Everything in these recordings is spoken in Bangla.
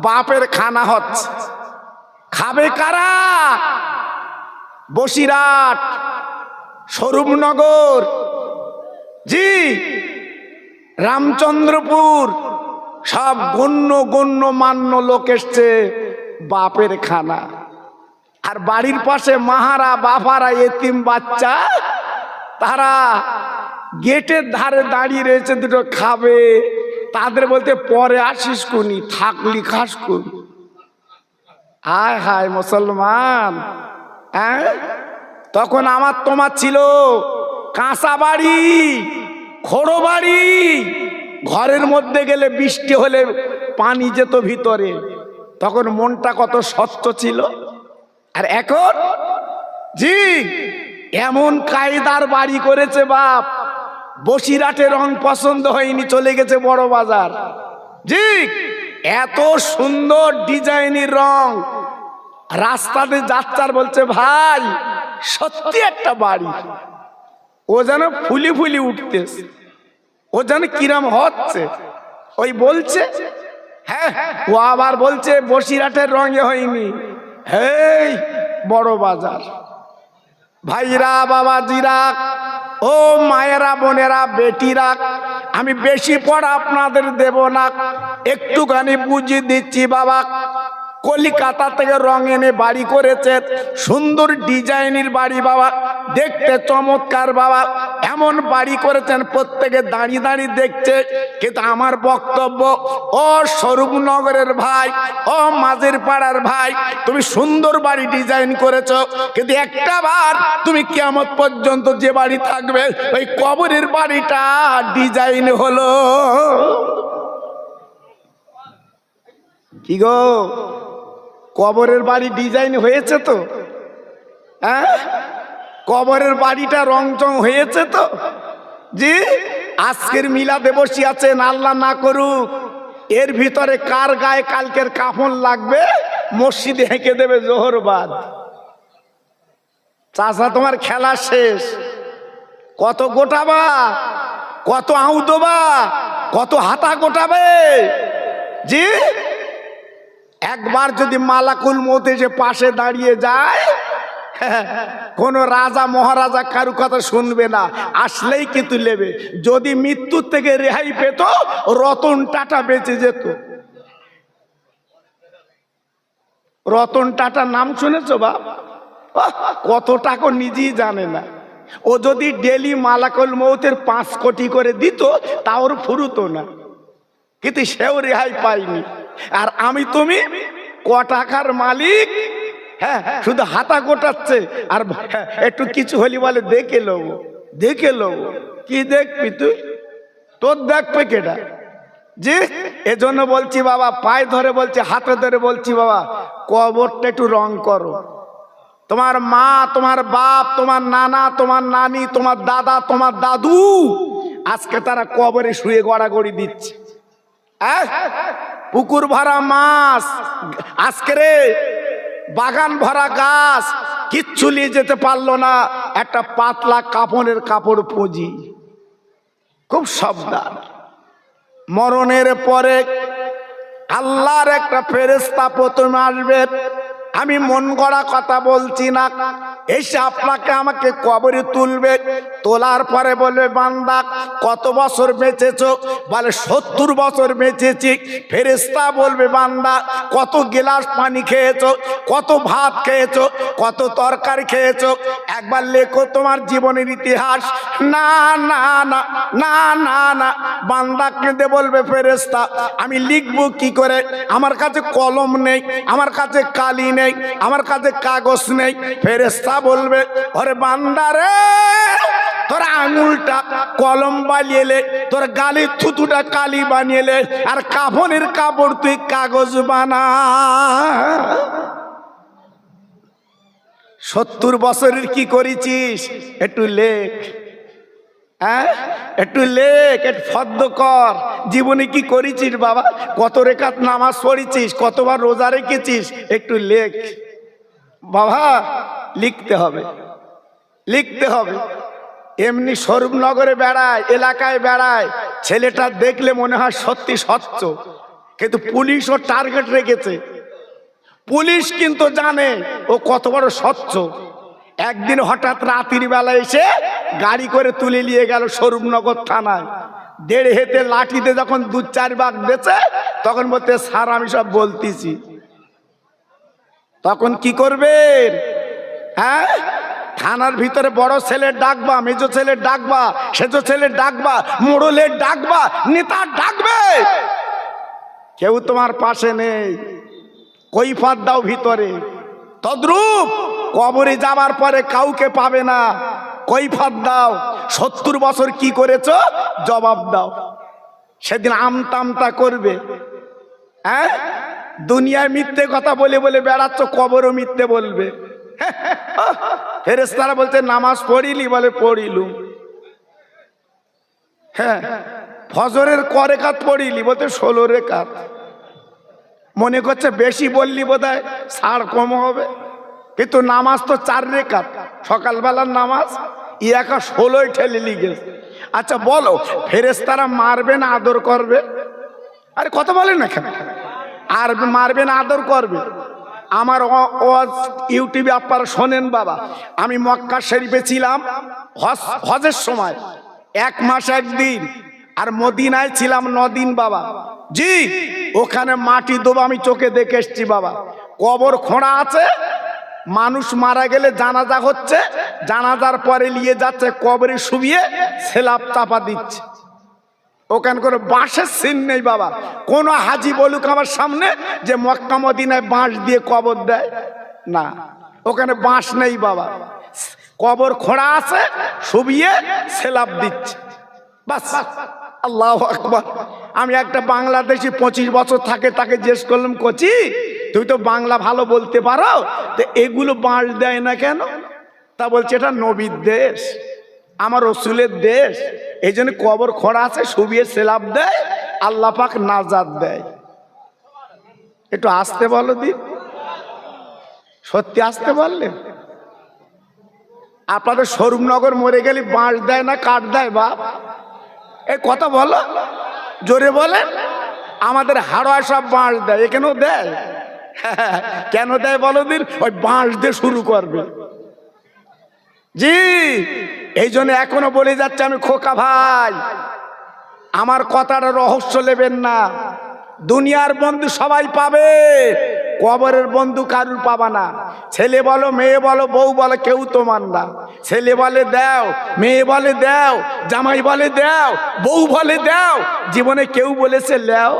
বাপের খানা হচ্ছে। খাবে কারা? বসিরহাট, স্বরূপনগর, জি রামচন্দ্রপুর, সব গণ্য মান্য লোক এসছে বাপের খানা। আর বাড়ির পাশে মাহারা বাবারা এতিম বাচ্চা, তারা গেটের ধারে দাঁড়িয়ে রয়েছে, দুটো খাবে। তাদের বলতে পরে আসিস কুনি, থাকলি খাস কুন। আয় হায় মুসলমান, হ্যাঁ তখন আমার তোমার ছিল কাঁচা বাড়ি, খড়ো বাড়ি। ঘরের মধ্যে গেলে বৃষ্টি হলে পানি যেত ভিতরে, তখন মনটা কত স্বচ্ছ ছিল। আর এখন জি এমন কায়দার বাড়ি করেছে বাপ, বসিরহাটে রং পছন্দ হয়নি, চলে গেছে বড় বাজার। জি এত সুন্দর ডিজাইনের রং, রাস্তাতে যাচ্চার বলছে ভাই সত্যি একটা বাড়ি। ও যেন ফুলি ফুলি উঠতেছে, ও যেন কিরম হচ্ছে। ওই বলছে হ্যাঁ, ও আবার বলছে বসিরহাটের রঙে হয়নি, এই বড় বাজার। ভাইরা বাবাজিরা, ও মায়েরা বোনেরা বেটিরা, আমি বেশি পড়া আপনাদের দেব না, একটুখানি বুঝিয়ে দিচ্ছি। বাবা কলিকাতা থেকে রং এনে বাড়ি করেছে, সুন্দর ডিজাইনের বাড়ি বাবা, দেখতে চমৎকার বাবা। এমন বাড়ি করেছেন প্রত্যেকে দাঁড়িয়ে দাঁড়িয়ে দেখছে। কিন্তু আমার বক্তব্য, ও স্বরূপনগরের ভাই, ও মাঝের পাড়ার ভাই, তুমি সুন্দর বাড়ি ডিজাইন করেছো, কিন্তু একটা বার তুমি কিয়ামত পর্যন্ত যে বাড়ি থাকবে, ওই কবরের বাড়িটা ডিজাইন হলো কি গো? কবরের বাড়ি ডিজাইন হয়েছে তো? হ্যাঁ, কবরের বাড়িটা রং চং হয়েছে তো? জি আজকের মিলাদে বসে আছেন, আল্লাহ না করুক এর ভিতরে কার গায়ে কালকের কাফন লাগবে, মসজিদে হেঁকে দেবে জোহরবাদ। চাচা তোমার খেলা শেষ। কত গোটাবা, কত আউদবা, কত হাতা গোটাবে। জি একবার যদি মালাকুল মউত এসে পাশে দাঁড়িয়ে যায়, কোন রাজা মহারাজা কারু কথা শুনবে না, আসলেই কিন্তু নেবে। যদি মৃত্যুর থেকে রেহাই পেত, রতন টাটা বেঁচে যেত। রতন টাটার নাম শুনেছো বাপ? কত টাকা নিজেই জানে না। ও যদি ডেলি মালাকুল মউতের 5 কোটি করে দিত, তাও ফুরুতো না, কিন্তু সেও রেহাই পাইনি। আর আমি তুমি ক টাকার মালিক, হ্যাঁ শুধু হাতা গোটাচ্ছে। আর একটু কিছু হলি বলে দেখে লব, দেখে লব। কি দেখবি তুই? তোর দেখবে কেটা? জি এজন্য বলছি বাবা, পায়ে ধরে বলছি, হাতে ধরে বলছি, বাবা কবরটা একটু রং করো। তোমার মা, তোমার বাপ, তোমার নানা, তোমার নানি, তোমার দাদা, তোমার দাদু, আজকে তারা কবরে শুয়ে গড়াগড়ি দিচ্ছে। পুকুর ভরা মাছ, আজকে রে বাগান ভরা গাছ, কিচ্ছু নিয়ে যেতে পারলো না, একটা পাতলা কাপড়ের কাপড় পুঁজি। খুব সাবধান। মরণের পরে আল্লাহর একটা ফেরেশতা প্রথমে আসবে। আমি মন গড়া কথা বলছি না, এসে আপনাকে আমাকে কবরে তুলবে। তোলার পরে বলবে, বান্দা কত বছর বেঁচেছো? বলে 70 বছর বেঁচেছি। ফেরেশতা বলবে, বান্দা কত গিলাস পানি খেয়েছো, কত ভাত খেয়েছো, কত তরকারি খেয়েছো, একবার লেখো তোমার জীবনের ইতিহাস। না না না না না না, বান্দা কেঁদে বলবে, ফেরেশতা আমি লিখবো কি করে? আমার কাছে কলম নেই, আমার কাছে কালি নেই, আমার কাছে কাগজ নেই। ফেরেশতা বলবে, ওরে বান্দারে, তোর আঙুলটা কলম বানিয়েলে, তোর গালির থুতুটা কালি বানিয়েলে, আর কাফনের কাপড় তুই কাগজ বানা। 70 বছরের কি করেছিস একটু লেখ। হ্যাঁ একটু লেখ, একটু ফদ্দ কর। জীবনে কি করেছিস বাবা? কত রেখাত নামাজ পড়েছিস, কতবার রোজা রেখেছিস, একটু লেখ বাবা। লিখতে হবে, লিখতে হবে। এমনি স্বরূপনগরে বেড়ায়, এলাকায় বেড়ায়, ছেলেটা দেখলে মনে হয় সত্যি স্বচ্ছ, কিন্তু পুলিশ ও টার্গেট রেখেছে। পুলিশ কিন্তু জানে ও কত বড় স্বচ্ছ। একদিন হঠাৎ রাতের বেলা এসে গাড়ি করে তুলে নিয়ে গেল স্বরূপনগর থানায়। 1.5 হাতে লাঠিতে যখন 2-4 বাগ বেচে তখন বলতে, স্যার আমি সব বলতেছি। তখন কি করবেন? হ্যাঁ, থানার ভিতরে বড় ছেলের ডাকবা, মেজো ছেলের ডাকবা, সেজো ছেলের ডাকবা, মোড়লের ডাকবা, নেতার ডাকবে, কেউ তোমার পাশে নেই। কৈফাত দাও ভিতরে। তদ্রূপ কবরে যাবার পরে কাউকে পাবে না। কৈফাত দাও, 70 বছর কি করেছো জবাব দাও। সেদিন আমতামতা করবে। হ্যাঁ, দুনিয়ায় মিথ্যে কথা বলে বলে বেড়াচ্ছ, কবরও মিথ্যে বলবে। ফেরেশতারা বলতে, নামাজ পড়িলি? বলে পড়িলুম। হ্যাঁ, ফজরের ক রেখাত পড়িলি? বলতে 16 রেখাত। মনে করছে বেশি বললি বোধহয় ছাড় কম হবে, কিন্তু নামাজ তো 4 রেখাত, সকালবেলার নামাজ। একা 16 ঠেলে লিগেছে। আচ্ছা বলো, ফেরেশতারা মারবে না আদর করবে? আরে কথা বলেন না কেন? আর মারবে না আদর করবে? আমার ইউটিউবে আপনারা শোনেন বাবা, আমি মক্কা শরীফে ছিলাম হজের সময় 1 মাস 1 দিন, আর মদিনায় ছিলাম 9 দিন বাবা। জি, ওখানে মাটি দেবো আমি চোখে দেখে এসছি বাবা। কবর খোঁড়া আছে, মানুষ মারা গেলে জানাজা হচ্ছে, জানাজার পরে নিয়ে যাচ্ছে কবরে শুবিয়ে সেলাপ চাপা দিচ্ছে। ওখানে কোনো বাঁশের সিন নেই বাবা। কোন হাজি বলুক আমার সামনে যে মক্কা মদিনায় বাঁশ দিয়ে কবর দেয়, না, ওখানে বাঁশ নেই বাবা। কবর খোঁড়া আছে, শুবিয়ে সেলাপ দিচ্ছে, বাস। আল্লাহু আকবার। আমি একটা বাংলাদেশি 25 বছর থাকে, তাকে জিজ্ঞেস করলাম, কচি তুই তো বাংলা ভালো বলতে পারো, তো এগুলো বাঁশ দেয় না কেন? তা বলছে, এটা নবীর দেশ, আমার রসুলের দেশ, এই জন্য কবর খোঁড়া আছে, শুবিয়ে সেলাপ দেয়, আল্লাহ পাক নাজাত দেয়। একটু আসতে বলো দিন, সত্যি আসতে বললেন? আপনাদের স্বরূপনগর মরে গেলে বাঁশ দেয় না কাঠ দেয় বাপ? এই কথা বলো, জোরে বলেন। আমাদের হাড়োয়া সব বাঁশ দেয়, এখানেও দেয়। কেন দেয় বলো দিন? ওই বাঁশ দিয়ে শুরু করবে। জি, এই জন্য এখনো বলে যাচ্ছে আমি, খোকা ভাই আমার কথাটা রহস্য নেবেন না। দুনিয়ার বন্ধু সবাই পাবে, কবরের বন্ধু কারুর পাবা না। ছেলে বলো, মেয়ে বলো, বউ বলো, কেউ তোমার না। ছেলে বলে দাও, মেয়ে বলে দাও, জামাই বলে দাও, বউ বলে দাও, জীবনে কেউ বলেছে লেও?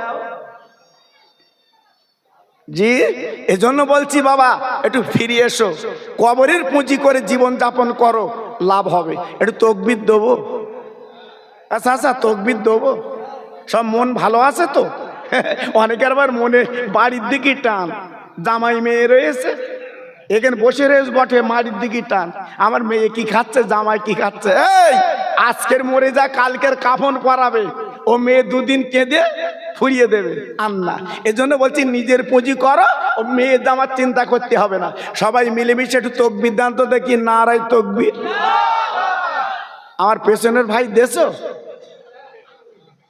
জি, এজন্য বলছি বাবা, একটু ফিরে এসো, কবরের পুঁজি করে জীবন যাপন করো, লাভ হবে। একটু তকবির দেবো? আচ্ছা আচ্ছা, তকবির দেবো। সব মন ভালো আছে তো? অনেকের আবার মনে বাড়ির দিকে টান, জামাই মেয়ে রয়েছে, এখানে বসে রয়েছে বটে, বাড়ির দিকে টান, আমার মেয়ে কি খাচ্ছে, জামাই কি খাচ্ছে। এই আজকের মরে যা, কালকের কাফন পরাবে, ও মেয়ে 2 দিন কেঁদে ফুরিয়ে দেবে। আন্না, এজন্য বলছি নিজের পুঁজি করো, ও মেয়ে জামার চিন্তা করতে হবে না। সবাই মিলেমিশে একটু তকবির দান তো দেখি, নারায় তকবির। আমার পেছনের ভাই দেশো,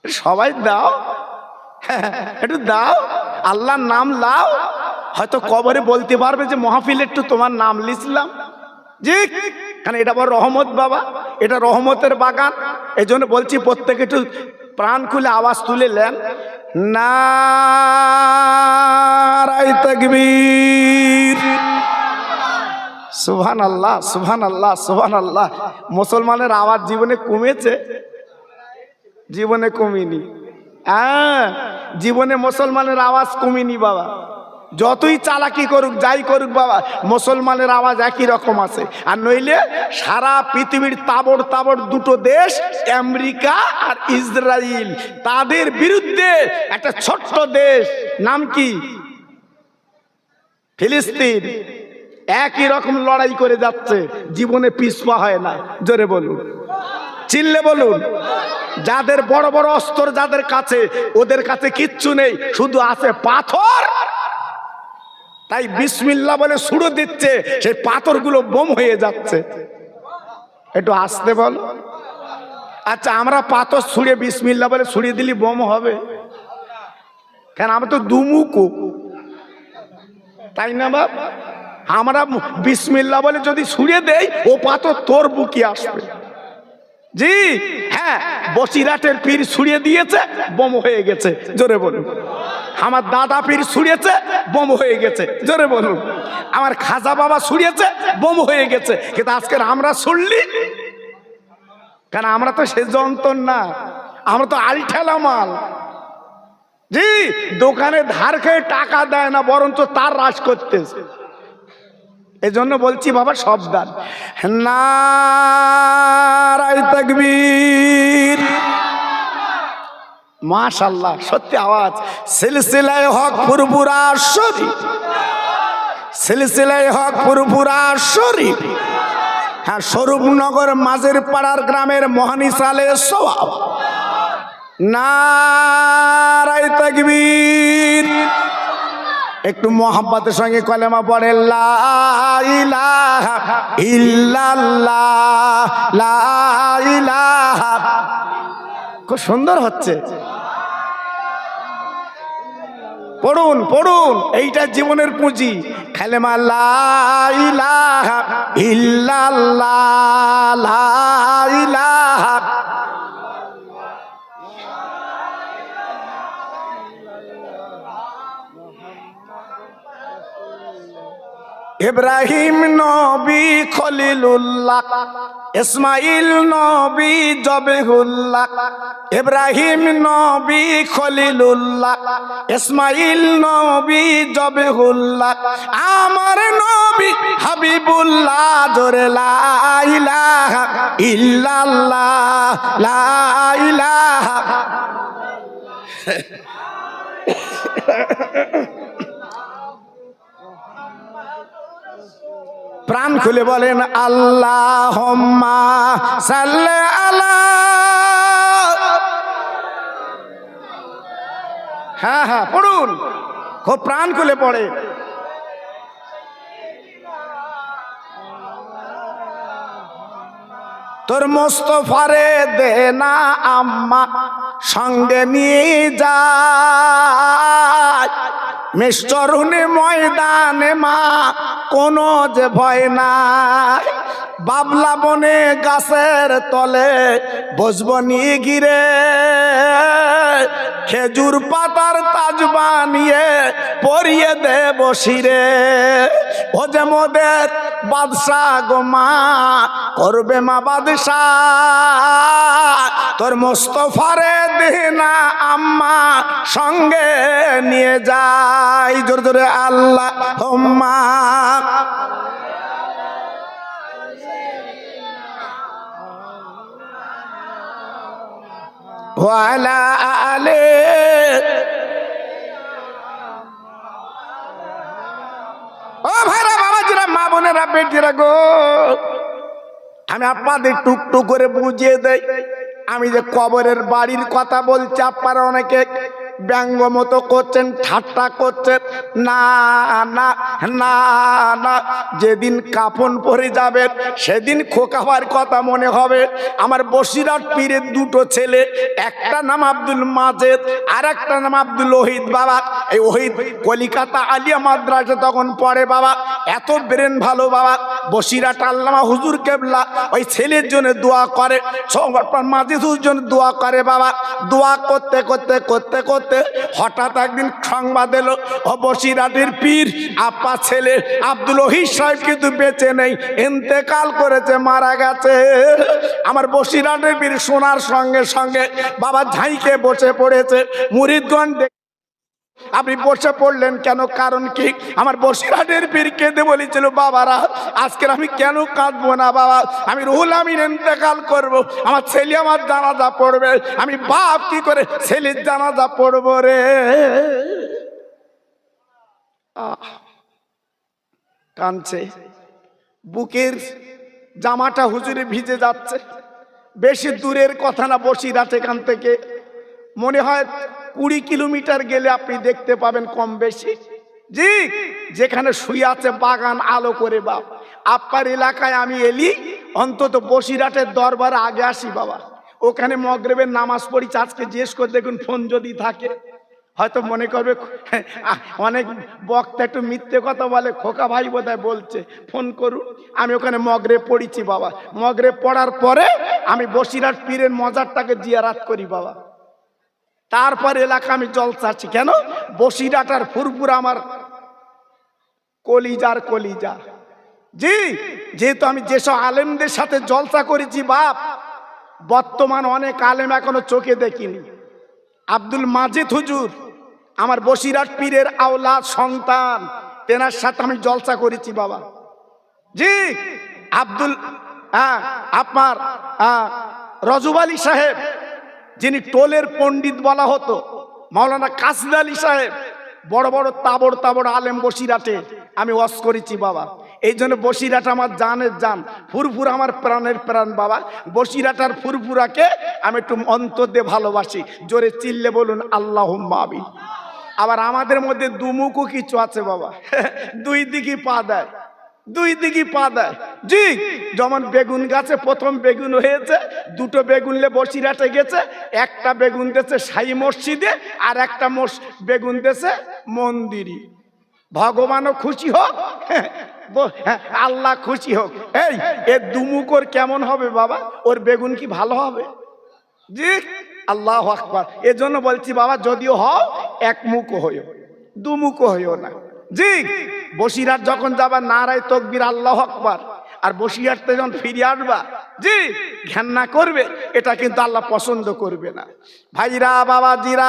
সবাই দাও, একটু দাও, আল্লাহর নাম লাও, হয়তো কবরে বলতে পারবে যে মাহফিলে একটু তোমার নাম লিখলাম। জি, কারণ এটা বড় রহমত বাবা, এটা রহমতের বাগান। এই জন্য বলছি প্রত্যেকে একটু প্রাণ খুলে আওয়াজ তুলে নেন, নারায়ে তাকবীর, সুবহানাল্লাহ, সুবহানাল্লাহ, সুবহানাল্লাহ। মুসলমানের আওয়াজ জীবনে কমেছে? জীবনে কমেনি। হ্যাঁ, জীবনে মুসলমানের আওয়াজ কমেনি বাবা। যতই চালাকি করুক, যাই করুক বাবা, মুসলমানের আওয়াজ একই রকম আছে। আর নইলে সারা পৃথিবীর তাবড় তাবড় 2টো দেশ, আমেরিকা আর ইসরায়েল, তাদের বিরুদ্ধে একটা ছোট্ট দেশ, নাম কি? ফিলিস্তিন, একই রকম লড়াই করে যাচ্ছে, জীবনে পিছপা হয় না। জোরে বলুন, চিল্লে বলুন। যাদের বড় বড় অস্ত্র যাদের কাছে, ওদের কাছে কিচ্ছু নেই, শুধু আছে পাথর। তাই বিসমিল্লাহ বলে ছুড়ে দিচ্ছে, সেই পাথরগুলো বোম হয়ে যাচ্ছে। একটু আসতে বলো। আচ্ছা, আমরা পাথর ছুঁড়ে বিসমিল্লাহ বলে ছুড়িয়ে দিলি বোম হবে? কেন আমরা তো দুমুখো, তাই না বাপ? আমরা বিসমিল্লাহ বলে যদি ছুঁড়ে দেই ও পাথর তোর বুকে আসবে। জি হ্যাঁ, বসিরহাটের পীর ছুঁড়ে দিয়েছে, বোম হয়ে গেছে, জোরে বলুন। আমার দাদা পীর ছুঁড়েছে, বোম হয়ে গেছে, জোরে বলুন। আমার খাজা বাবা ছুঁড়েছে, বোম হয়ে গেছে। কিন্তু আজকে আমরা ছুড়লি কেন? আমরা তো সে যন্ত্র না, আমরা তো আলঠেলা মাল। জি, দোকানে ধার খেয়ে টাকা দেয় না, বরঞ্চ তার রাজ করতেছে। এই জন্য বলছি বাবা সাবধান। নারায়ে তাকবীর, মাশাআল্লাহ, সত্যি আওয়াজ। সিলসিলায়ে হক ফুরফুরা শরীফ, সিলসিলায়ে হক ফুরফুরা শরীফ। হ্যাঁ, স্বরূপনগর মাঝের পাড়ার গ্রামের মহানিসালে সওয়াব। নারায়ে তাকবীর। একটু মোহাব্বতের সঙ্গে কলেমা পড়ে, লা ইলাহা ইল্লাল্লাহ, লা ইলাহা। খুব সুন্দর হচ্ছে, পড়ুন পড়ুন, এইটা জীবনের পুঁজি। কালেমা লা ইলাহা ইল্লাল্লাহ, লা ইলাহা। ইব্রাহিম নবী খলিলুল্লাহ, ইসমাইল নবী জবেহুল্লাহ। ইব্রাহিম নবী খলিলুল্লাহ, ইসমাইল নবী জবেহুল্লাহ। আমার নবী হাবিবুল্লাহ, জোরে লা ইলাহা ইল্লাল্লাহ, লা ইলাহা। প্রাণ খুলে বলেন আল্লাহুম্মা সাল্লি আলা। হ্যাঁ হ্যাঁ পড়ুন, খুব প্রাণ খুলে পড়ে। তোর মোস্তফারে দে না আম্মা, সঙ্গে নিয়ে যায় মেষচরণে ময়দানে মা, কোনো যে ভয় নাই। বাবলা বনে গাছের তলে বসবো নিয়ে ঘিরে, খেজুর পাতার তাজ বানিয়ে পরিয়ে দেব শিরে। ও যে মোদের বাদশা গো মা, করবে মা বাদশা। তোর মোস্তফারে দেনা আম্মা, সঙ্গে নিয়ে যাই। জোরে জোরে আল্লাহুম্মা। ওয়ালা আলে। ও ভাইরা, বাবাজিরা, মা বোনেরা, বেটিরা গো, আমি আপনাদের টুকটুক করে বুঝিয়ে দেই। আমি যে কবরের বাড়ির কথা বলছি, আপনারা অনেকে ব্যঙ্গ মতো করছেন, ঠাট্টা করছেন। না না না না, যেদিন কাফন পরে যাবেন সেদিন খোকাবার কথা মনে হবে। আমার বসিরহাট পীরের দুটো ছেলে, একটা নাম আব্দুল মাজেদ আর একটা নাম আব্দুল ওহিদ। বাবা, এই ওহিদ কলিকাতা আলিয়া মাদ্রাসে তখন পড়ে। বাবা, এত ব্রেন ভালো। বাবা, বসিরহাট আল্লামা হুজুর কেবলা ওই ছেলের জন্য দোয়া করে, মাজেদ হুজুর জন্য দোয়া করে। বাবা, দোয়া করতে করতে করতে করতে হঠাৎ একদিন সংবাদ এলো, বসিরহাটের পীর আপা ছেলে আব্দুল ওহিদ সাহেব কিন্তু বেঁচে নেই, ইন্তেকাল করেছে, মারা গেছে। আমার বসিরহাটের পীর শোনার সঙ্গে সঙ্গে বাবা ঝাঁইকে বসে পড়েছে। মুরিদগণ, আপনি বসে পড়লেন কেন? কারণ কি? আমার বসিরহাটের পীর কেঁদে বলেছিল, বাবারা আজকের আমি কেন কাঁদবো না? বাবা, আমি রুহুল আমিন ইন্তেকাল করব, আমার ছেলে আমার জানাজা পড়বে, আমি বাপ কি করে ছেলের জানাজা পড়বো রে? কাঁদছে, বুকের জামাটা হুজুরে ভিজে যাচ্ছে। বেশি দূরের কথা না বসিরহাট এখান থেকে, মনে হয় 20 কিলোমিটার গেলে আপনি দেখতে পাবেন কম বেশি। জি, যেখানে শুয়ে আছে বাগান আলো করে। বাপ, আপনার এলাকায় আমি এলি, অন্তত বসিরহাটের দরবারে আগে আসি। বাবা, ওখানে মগরিবের নামাজ পড়ি। আজকে জিজ্ঞেস করে দেখুন, ফোন যদি থাকে। হয়তো মনে করবে অনেক বক্তা একটু মিথ্যে কথা বলে, খোকা ভাই বোধহয় বলছে, ফোন করুন। আমি ওখানে মগরে পড়েছি বাবা। মগরে পড়ার পরে আমি বসিরহাট পীরের মজারটাকে জিয়ারাত করি বাবা। তারপর এলাকা আমি জলসা আছি। কেন? বসিরহাট আর ফুরফুরা আমার কলিজার কলিজা। জি, যেহেতু আমি যেসব আলেমদের সাথে জলসা করেছি বাপ, বর্তমান অনেক আলেম এখনো চোখে দেখিনি। আব্দুল মাজিদ হুজুর আমার বসিরহাট পীরের আওলাদ সন্তান, তেনার সাথে আমি জলসা করেছি বাবা। জি, আব্দুল আপনার রজব আলী সাহেব, যিনি টোলের পণ্ডিত বলা হতো, মাওলানা কাসিদ আলী সাহেব, বড় বড় তাবড় তাবড় আলেম বসিরহাটে আমি ওয়াজ করেছি বাবা। এই জন্য বসিরহাট আমার জানের জান, ফুরফুরা আমার প্রাণের প্রাণ বাবা। বসিরহাট আর ফুরফুরাকে আমি একটু অন্তর দিয়ে ভালোবাসি। জোরে চিল্লে বলুন আল্লাহুম্মা আমিন। আবার আমাদের মধ্যে দুমুখও কিছু আছে বাবা, দুই দিকে পা দেয়, দুই দিকে পা দেয়। জি, যেমন বেগুন গাছে প্রথম বেগুন হয়েছে, দুটো বেগুন লে বসিরহাটে গেছে, একটা বেগুন দেছে সাই মসজিদে, আর একটা বেগুন দেছে মন্দিরে। ভগবানও খুশি হোক, আল্লাহ খুশি হোক। এই এ দুমুখর কেমন হবে বাবা? ওর বেগুন কি ভালো হবে? জি, আল্লাহু আকবার। এজন্য বলছি বাবা, যদিও হও এক মুখ হইও, দুমুখ হইও না। জি, বসিরহাট যখন যাবা নারায়ে তাকবীর আল্লাহু আকবার, আর বসিরহাট থেকে যখন ফিরে আসবা, জি, ঘেন্না করবে, এটা কিন্তু আল্লাহ পছন্দ করবে না। ভাইরা বাবাজিরা,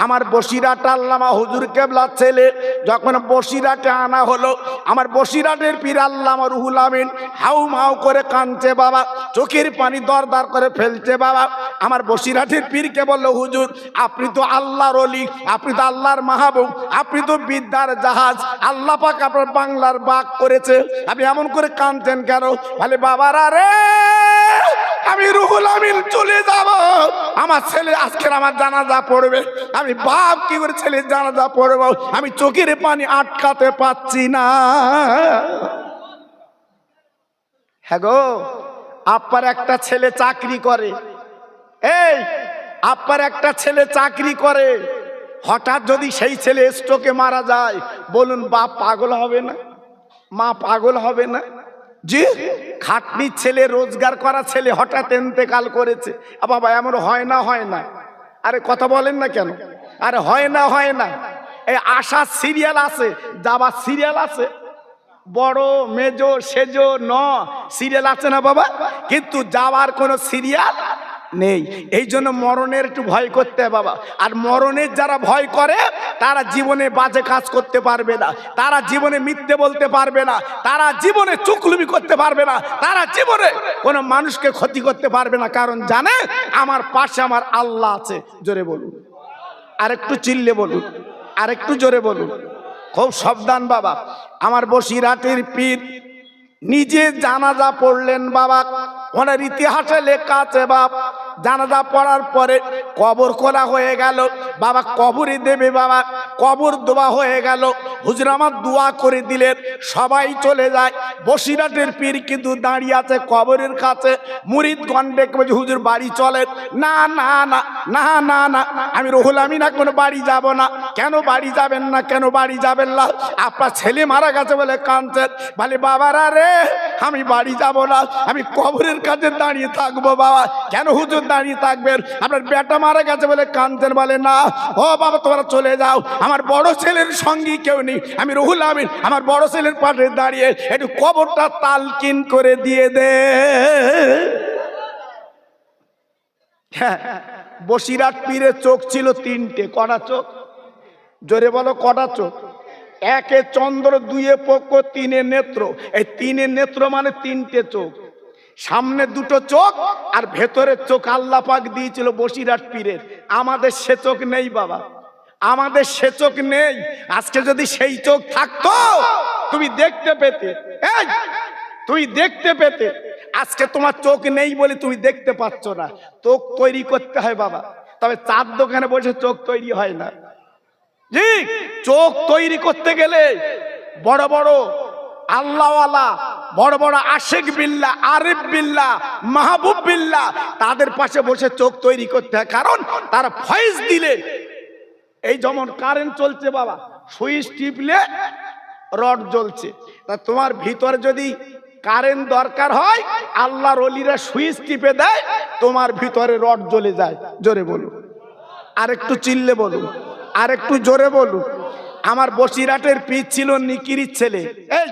আমার বসিরহাট আল্লামা হুজুর কেবলার ছেলে যখন বসিরহাটে আনা হলো, আমার বসিরহাটের পীর আল্লামা রুহুল আমিন হাউ মাউ করে কাঁদছে বাবা, চোখের পানি দরদর করে ফেলছে বাবা। আমার বসিরহাটের পীরকে বললো, হুজুর আপনি তো আল্লাহর ওলি, আপনি তো আল্লাহর মাহবুব, আপনি তো বিদ্যার জাহাজ, আল্লাহ পাক আপনার বাংলার বাগ করেছে, আপনি এমন করে কাঁদছেন কেন? বলে বাবারা রে, আমি রুহুল আমিন চলে যাব, আমার ছেলে আজকের আমার জানাজা পড়বে, আমি বাপ কি করে ছেলের জানাজা পড়বো, আমি চোখের পানি আটকাতে পাচ্ছি না। হ্যাঁ গো, আপনার একটা ছেলে চাকরি করে, এই আপনার একটা ছেলে চাকরি করে, হঠাৎ যদি সেই ছেলে স্ট্রোকে মারা যায়, বলুন বাপ পাগল হবে না? মা পাগল হবে না? জি, খাটনির ছেলে, রোজগার করা ছেলে হঠাৎ ইন্তেকাল করেছে, বাবা এমন হয় না? হয় না? আরে কথা বলেন না কেন? আরে হয় না, হয় না? এই আশার সিরিয়াল আছে, যাবার সিরিয়াল আছে, বড় মেজো সেজো ন সিরিয়াল আছে না বাবা, কিন্তু যাওয়ার কোনো সিরিয়াল নেই। এই জন্য মরণের একটু ভয় করতে হয় বাবা। আর মরণের যারা ভয় করে তারা জীবনে বাজে কাজ করতে পারবে না, তারা জীবনে মিথ্যে বলতে পারবে না, তারা জীবনে চুকলুমি করতে পারবে না, তারা জীবনে কোনো মানুষকে ক্ষতি করতে পারবে না, কারণ জানে আমার পাশে আমার আল্লাহ আছে। জোরে বলুন, আর একটু চিল্লে বলুন, আর একটু জোরে বলুন। খুব সাবধান বাবা। আমার বসিরহাটের পীর নিজে জানাজা পড়লেন বাবা, ওনার ইতিহাসে লেখা আছে বাপ, জানাজা পড়ার পরে কবর খোলা হয়ে গেল বাবা, কবরে দেবে বাবা, কবর দোয়া হয়ে গেল, হুজুর আমার দোয়া করে দিলেন, সবাই চলে যায়। বসিরহাটের পীর কিন্তু দাঁড়িয়ে আছে কবরের কাছে, মুরিদ গন্ডে বলছে হুজুর বাড়ি চলেন। না না না না না না, আমি রুহুল আমিন এখন বাড়ি যাব না। কেন বাড়ি যাবেন না? কেন বাড়ি যাবেন না? আপনার ছেলে মারা গেছে বলে কাঁদছেন। বলে বাবারা রে, আমি বাড়ি যাব না, আমি কবরের কাছে দাঁড়িয়ে থাকবো বাবা। কেন হুজুর দাঁড়িয়ে থাকবেন? আপনার বেটা মারা গেছে বলে কাঁদছেন। বলে না, ও বাবা তোমরা চলে যাও, আমার বড় ছেলের সঙ্গী কেউ নেই, আমি রুহুল আমিন আমার বড় ছেলের পাশে দাঁড়িয়ে একটু কবরটা তালকিন করে দিয়ে দে। বসিরহাট পীরের চোখ ছিল তিনটে। কটা চোখ? জোরে বলো, কটা চোখ? একে চন্দ্র, দুয়ে পক্ষ, তিনে নেত্র। এই তিনে নেত্র মানে তিনটে চোখ, সামনে দুটো চোখ আর ভেতরের চোখ আল্লাহ পাক দিয়েছিল বসিরহাট পীরের। আমাদের সে চোখ নেই বাবা, আমাদের সে চোখ নেই। আজকে যদি সেই চোখ থাকতো তুমি দেখতে পেতে, এই তুই দেখতে পেতে। আজকে তোমার চোখ নেই বলে তুমি দেখতে পাচ্ছ না। চোখ তৈরি করতে হয় বাবা, তবে চার দোকানে বসে চোখ তৈরি হয় না। জি, চোখ তৈরি করতে গেলে বড় বড় আল্লাহওয়ালা, বড় বড় আশেক বিল্লাহ, আরিফ বিল্লাহ, মাহবুব বিল্লাহ, তাদের পাশে বসে চোখ তৈরি করতে হয়, কারণ তারা ফয়েজ দিলে এই যেমন কারেন্ট চলছে বাবা, সুইচ টিপলে রড জ্বলছে। তা তোমার ভিতরে যদি কারেন্ট দরকার হয়, আল্লাহর ওলিরা সুইচ টিপে দেয়, তোমার ভিতরে রড জ্বলে যায়। জোরে বলুন, আর একটু চিল্লে বলুন, আর একটু জোরে বলুন। আমার বসিরহাটের পীর ছিল নিকিরির ছেলে। এই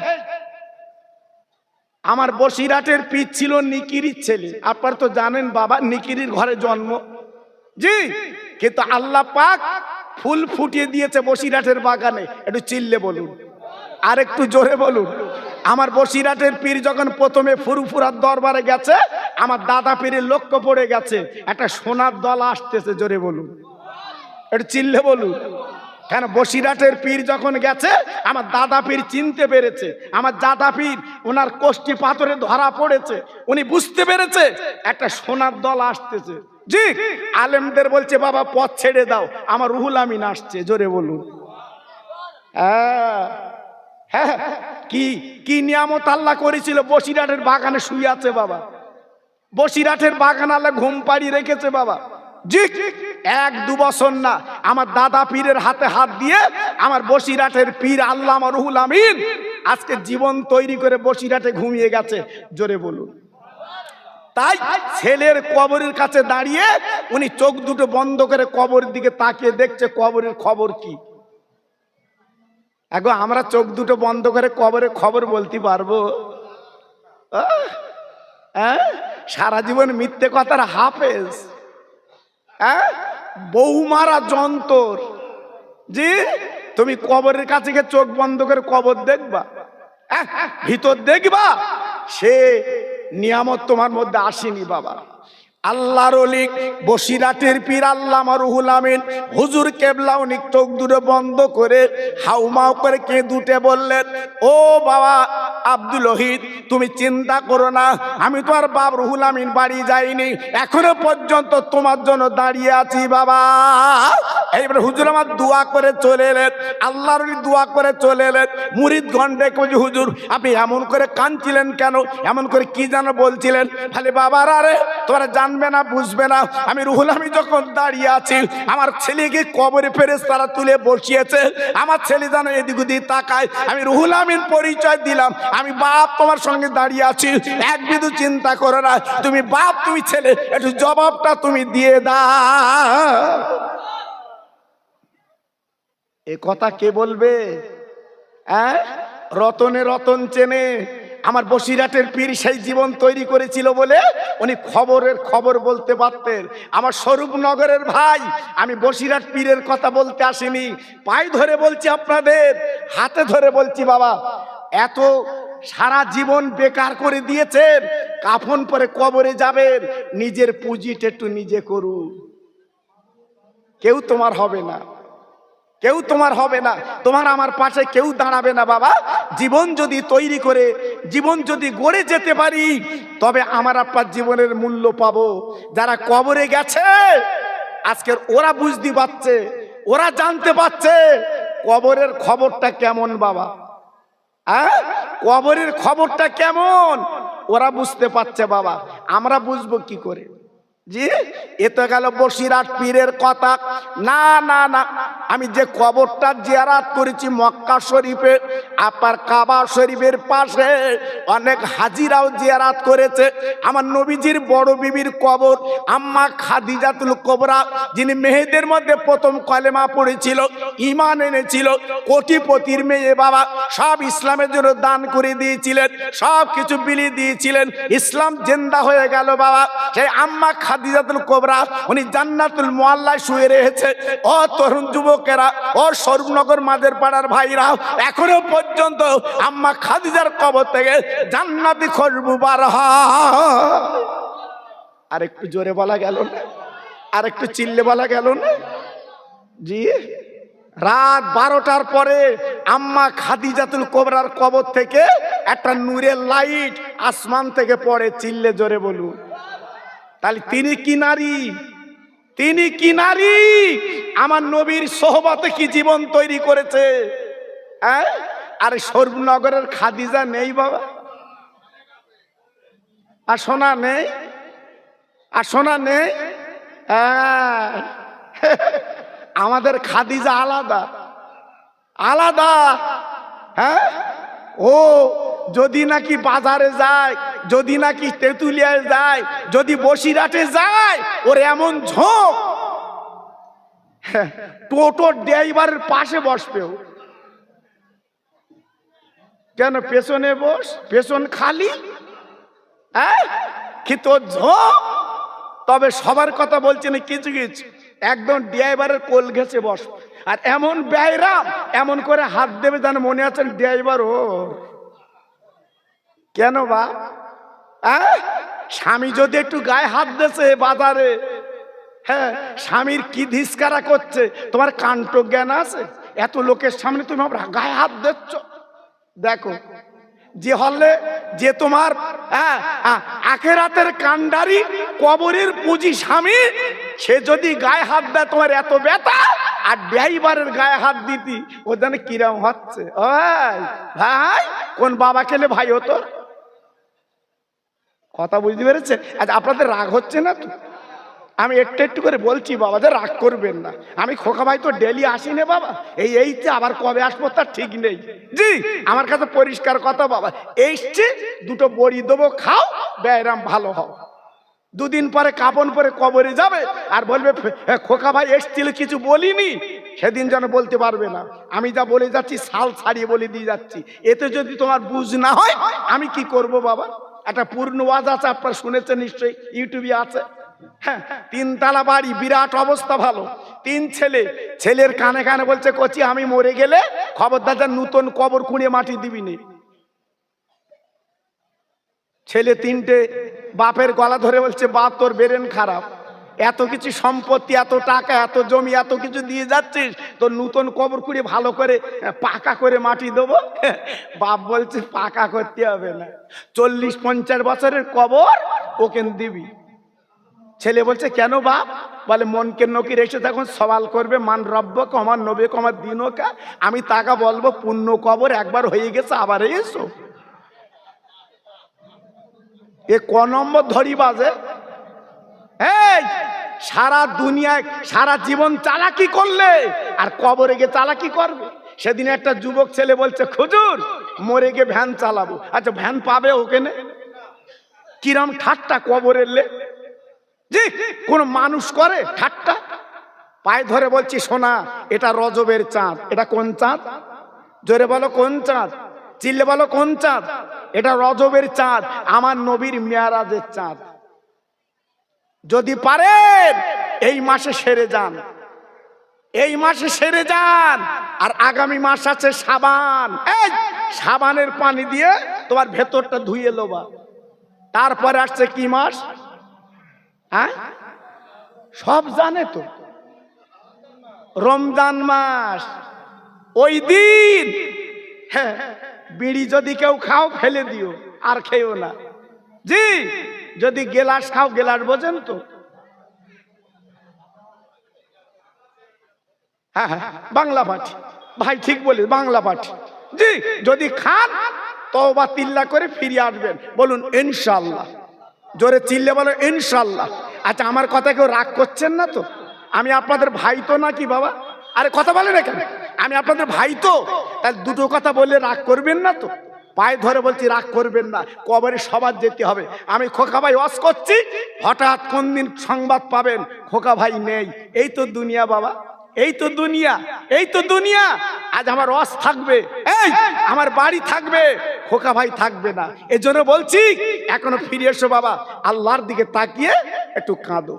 আমার বসিরহাটের পীর ছিল নিকিরির ছেলে। আপনারা তো জানেন বাবা, নিকিরির ঘরে জন্ম। জি, কিন্তু আল্লাহ পাক ফুল ফুটিয়ে দিয়েছে বসিরহাটের বাগানে। একটু চিল্লে বলুন, আর একটু জোরে বলুন। আমার বসিরহাটের পীর যখন প্রথমে ফুরফুরার দরবারে গেছে, আমার দাদা পীরের লক্ষ্য পড়ে গেছে একটা সোনার দল আসতেছে। জোরে বলুন, একটু চিল্লে বলুন। কেন? বসিরহাটের পীর যখন গেছে, আমার দাদা পীর চিনতে পেরেছে। আমার দাদা পীর ওনার কোষ্ঠী পাথরে ধরা পড়েছে, উনি বুঝতে পেরেছে একটা সোনার দল আসতেছে। জি, আলেমদের বলছে বাবা পথ ছেড়ে দাও, আমার রুহুল আমিন আসছে। জোরে বলুন। হ্যাঁ, কি কি নিয়ামত আল্লাহ করেছিল। বসিরহাটের বাগানে শুয়ে আছে বাবা, বসিরহাটের বাগান আল্লাহ ঘুম পাড়িয়ে রেখেছে বাবা। জি, 1-2 বছর না, আমার দাদা পীরের হাতে হাত দিয়ে আমার বসিরহাটের পীর আল্লামা রুহুল আমিন আজকে জীবন তৈরি করে বসিরহাটে ঘুমিয়ে গেছে। জোরে বলুন। তাই ছেলের কবরের কাছে দাঁড়িয়ে উনি চোখ দুটো বন্ধ করে কবরের দিকে তাকিয়ে দেখছে কবরের খবর কি। এখন আমরা চোখ দুটো বন্ধ করে কবরের খবর বলতে পারবো? সারা জীবন মিথ্যে কথার হাফেজ, বৌমারা যন্তর। জি, তুমি কবরের কাছে গিয়ে চোখ বন্ধ করে কবর দেখবা, ভিতর দেখবা, সে নিয়ামত তোমার মধ্যে আসেনি বাবা। আল্লাহর ওলি বসিরহাটের পীর আল্লামা রুহুল আমিন হুজুর কেবলা উনি চোখ দুটো বন্ধ করে হাউমাউ করে কেঁদে বললেন, ও বাবা আব্দুল ওহিদ, তুমি চিন্তা করো না, আমি তো আর বাপ রুহুল আমিন বাড়ি যাইনি, এখনো পর্যন্ত তোমার জন্য দাঁড়িয়ে আছি বাবা। এইবার হুজুর আমার দোয়া করে চলে এলেন, আল্লাহর ওলি দোয়া করে চলে এলেন। মুরিদগণ ডেকে বলছে, হুজুর আপনি এমন করে কাঁদছিলেন কেন, এমন করে কি যেন বলছিলেন? খালি বাবার আরে তোরা জানবে না বুঝবে না, আমি রুহুল আমিন যখন দাঁড়িয়ে আছি, আমার ছেলেকে কবরে ফেরেশতারা তুলে বসিয়েছে, আমার ছেলে যেন এদিক ওদিক তাকায়, আমি রুহুল আমিন পরিচয় দিলাম, আমি বাপ তোমার সঙ্গে দাঁড়িয়ে আছি, এক বিন্দু চিন্তা করো না, তুমি বাপ তুমি ছেলে, একটু জবাবটা তুমি দিয়ে দাও। এ কথা কে বলবে? রতনে রতন চেনে। আমার বসিরহাটের পীর সেই জীবন তৈরি করেছিল বলে উনি খবরের খবর বলতে পারতেন। আমার স্বরূপনগরের ভাই, আমি বসিরহাট পীরের কথা বলতে আসিনি, পায়ে ধরে বলছি, আপনাদের হাতে ধরে বলছি বাবা, এত সারা জীবন বেকার করে দিয়েছেন, কাফন পরে কবরে যাবেন, নিজের পুঁজিটা একটু নিজে করুন। কেউ তোমার হবে না, কেউ তোমার হবে না, তোমার আমার পাশে কেউ দাঁড়াবে না বাবা। জীবন যদি তৈরি করে, জীবন যদি গড়ে যেতে পারি, তবে আমার আপনার জীবনের মূল্য পাবো। যারা কবরে গেছে আজকের ওরা বুঝতে পারছে, ওরা জানতে পারছে কবরের খবরটা কেমন বাবা। কবরের খবরটা কেমন ওরা বুঝতে পারছে বাবা, আমরা বুঝবো কি করে? জি, এ তো গেল বসিরহাট পীরের কথা। না না না, আমি যে কবরটা জিয়ারত করেছি মক্কা শরীফে, আপনার কাবা শরীফের পাশে অনেক হাজিরাও জিয়ারত করেছে। আমার নবীজির বড় বিবির কবর আম্মা খাদিজাতুল কুবরা, যিনি মেয়েদের মধ্যে প্রথম কলেমা পড়েছিল, ঈমান এনেছিল, কোটিপতির মেয়ে বাবা, সব ইসলামের জন্য দান করে দিয়েছিলেন, সব কিছু বিলিয়ে দিয়েছিলেন, ইসলাম জিন্দা হয়ে গেল বাবা। সেই আম্মা খাদিজাতুল কুবরা উনি জান্নাতুল মুআল্লায় শুয়ে রয়েছে। ও তরুণ যুবকেরা, ও স্বরূপনগর মাঝের পাড়ার ভাইরা, এখনো পর্যন্ত আম্মা খাদিজার কবর থেকে জান্নাতি খুশবু বার হয়। আর একটু জোরে বলা গেল না, আর একটু চিল্লে বলা গেল না? জি, রাত 12টার পরে আম্মা খাদিজাতুল কুবরার কবর থেকে একটা নূরের লাইট আসমান থেকে পড়ে। চিল্লে জোরে বলুন। তাহলে তিনি কি নারী, তিনি কি নারী, আমার নবীর সোহবতে কি জীবন তৈরি করেছে। আর স্বরূপনগরের খাদিজা নেই বাবা, আর সোনা নেই, আর সোনা নেই। আমাদের খাদিজা আলাদা আলাদা। হ্যাঁ, ও যদি নাকি বাজারে যায়, যদি নাকি তেঁতুলিয়ায় যায়, যদি বসিরহাটে যায়, ওর এমন ঝোঁক, টোটোর ড্রাইভারের পাশে বসবেও। কেন? পেছনে বস, পেছন খালি। হ্যাঁ, কি তোর ঝোঁক। তবে সবার কথা বলছে না, কিছু কিছু একদম ড্রাইভারের কোল ঘেঁষে বস। আর এমন ব্যয়রাম, এমন করে হাত দেবে যেন মনে আছেন ড্রাইভার ও। কেন বা? স্বামী যদি একটু গায়ে হাত দিয়েছে বাজারে, হ্যাঁ, স্বামীর কি ধিস্কারা করছে, তোমার কাণ্ড জ্ঞান আছে? এত লোকের সামনে তুমি আমার গায়ে হাত দিচ্ছ। দেখো, যে হলে যে তোমার আখেরাতের কান্ডারি, কবরের পুঁজি স্বামী, সে যদি গায়ে হাত দেয় তোমার এত ব্যথা, আর ড্রাইভারের গায়ে হাত দিতি ও জানে কিরম হচ্ছে। ভাই, কোন বাবা খেলে ভাই হতো? কথা বুঝতে পেরেছে? আচ্ছা, আপনাদের রাগ হচ্ছে না তো? আমি একটু একটু করে বলছি, বাবা যে রাগ করবেন না। আমি খোকা ভাই তো ডেলি আসি না বাবা, এইতে আবার কবে আসবো তার ঠিক নেই। জি, আমার কাছে পরিষ্কার কথা বাবা, এইছে দুটো বড়ি দেবো, খাও, ব্যায়াম ভালো হও। দুদিন পরে কাপন পরে কবরে যাবে আর বলবে খোকা ভাই এসছিল, কিছু বলিনি। সেদিন যেন বলতে পারবে না আমি যা বলে যাচ্ছি সাল ছাড়িয়ে বলে দিয়ে যাচ্ছি। এতে যদি তোমার বুঝ না হয় আমি কি করব বাবা? একটা পূর্ণ ওয়াজ আছে, আপনারা শুনেছেন নিশ্চয়ই, ইউটিউবে আছে। হ্যাঁ, 3 তলা বাড়ি, বিরাট অবস্থা ভালো, 3 ছেলে। ছেলের কানে কানে বলছে, কচি আমি মরে গেলে খবরদার যা নতুন কবর খুঁড়ে মাটি দিবি নি। ছেলে 3টে বাপের গলা ধরে বলছে, বাপ তোর ব্রেন খারাপ, এত কিছু সম্পত্তি, এত টাকা, এত জমি, এত কিছু দিয়ে যাচ্ছিস, তোর নতুন কবর খুঁড়ে ভালো করে পাকা করে মাটি দেবো। বাপ বলছে, পাকা করতে হবে না, 40-50 বছরের কবর ওকে দিবি। ছেলে বলছে, কেন বাপ? বলে, মনকে নকির এসে তখন সওয়াল করবে, মান রব্ব কমার নবে কমার দিনও কা, আমি তাকা বলবো পুণ্য কবর একবার হয়ে গেছে, আবার এসো। এ ক নম্বর ধরি বাজে? এই সারা দুনিয়ায় সারা জীবন চালাকি করলে আর কবরে গিয়ে চালাকি করবে। সেদিন একটা যুবক ছেলে বলছে, হুজুর মরে গিয়ে ভ্যান চালাবো। আচ্ছা, ভ্যান পাবে ওখানে? কিরম ঠাট্টা কবরের লে। জি, কোন মানুষ করে ঠাট্টা? পায়ে ধরে বলছি, শোনা, এটা রজবের চাঁদ। এটা কোন চাঁদ? জোরে বলো, কোন চাঁদ? চিল্লে বলো, কোন চাঁদ? এটা রজবের চাঁদ, আমার নবীর মেয়ারাজের চাঁদ। যদি পারেন এই মাসে সেরে যান, এই মাসে সেরে যান। আর আগামী মাস আছে সাবান, এই সাবানের পানি দিয়ে তোমার ভেতরটা ধুয়ে লোবা। তারপরে আসছে কি মাস? হ্যাঁ, সব জানে তো, রমজান মাস। ওই দিন হ্যাঁ, বিড়ি যদি কেউ খাও ফেলে দিও, আর খেও না। জি, যদি গেলাস খাও, গেলাস বোঝেন তো? হ্যাঁ হ্যাঁ, বাংলা পাঠি ভাই, ঠিক বলি, বাংলা পাঠি। জি, যদি খান তওবা তিল্লা করে ফিরে আসবেন। বলুন ইনশাআল্লাহ। জোরে চিল্লে বলো ইনশাআল্লাহ। আচ্ছা, আমার কথা কেউ রাগ করছেন না তো? আমি আপনাদের ভাই তো নাকি বাবা? আরে কথা বলে না কেন? আমি আপনাদের ভাই তো, তাহলে দুটো কথা বললে রাগ করবেন না তো? পায়ে ধরে বলছি, রাগ করবেন না, কবরে সবার যেতে হবে। আমি খোকা ভাই ওয়াজ করছি, হঠাৎ কোন দিন সংবাদ পাবেন খোকা ভাই নেই। এই তো দুনিয়া বাবা, এই তো দুনিয়া, এই তো দুনিয়া। আজ আমার ওয়াজ থাকবে, এই আমার বাড়ি থাকবে, খোকা ভাই থাকবে না। এজন্য বলছি, এখনো ফিরে এসো বাবা, আল্লাহর দিকে তাকিয়ে একটু কাঁদো।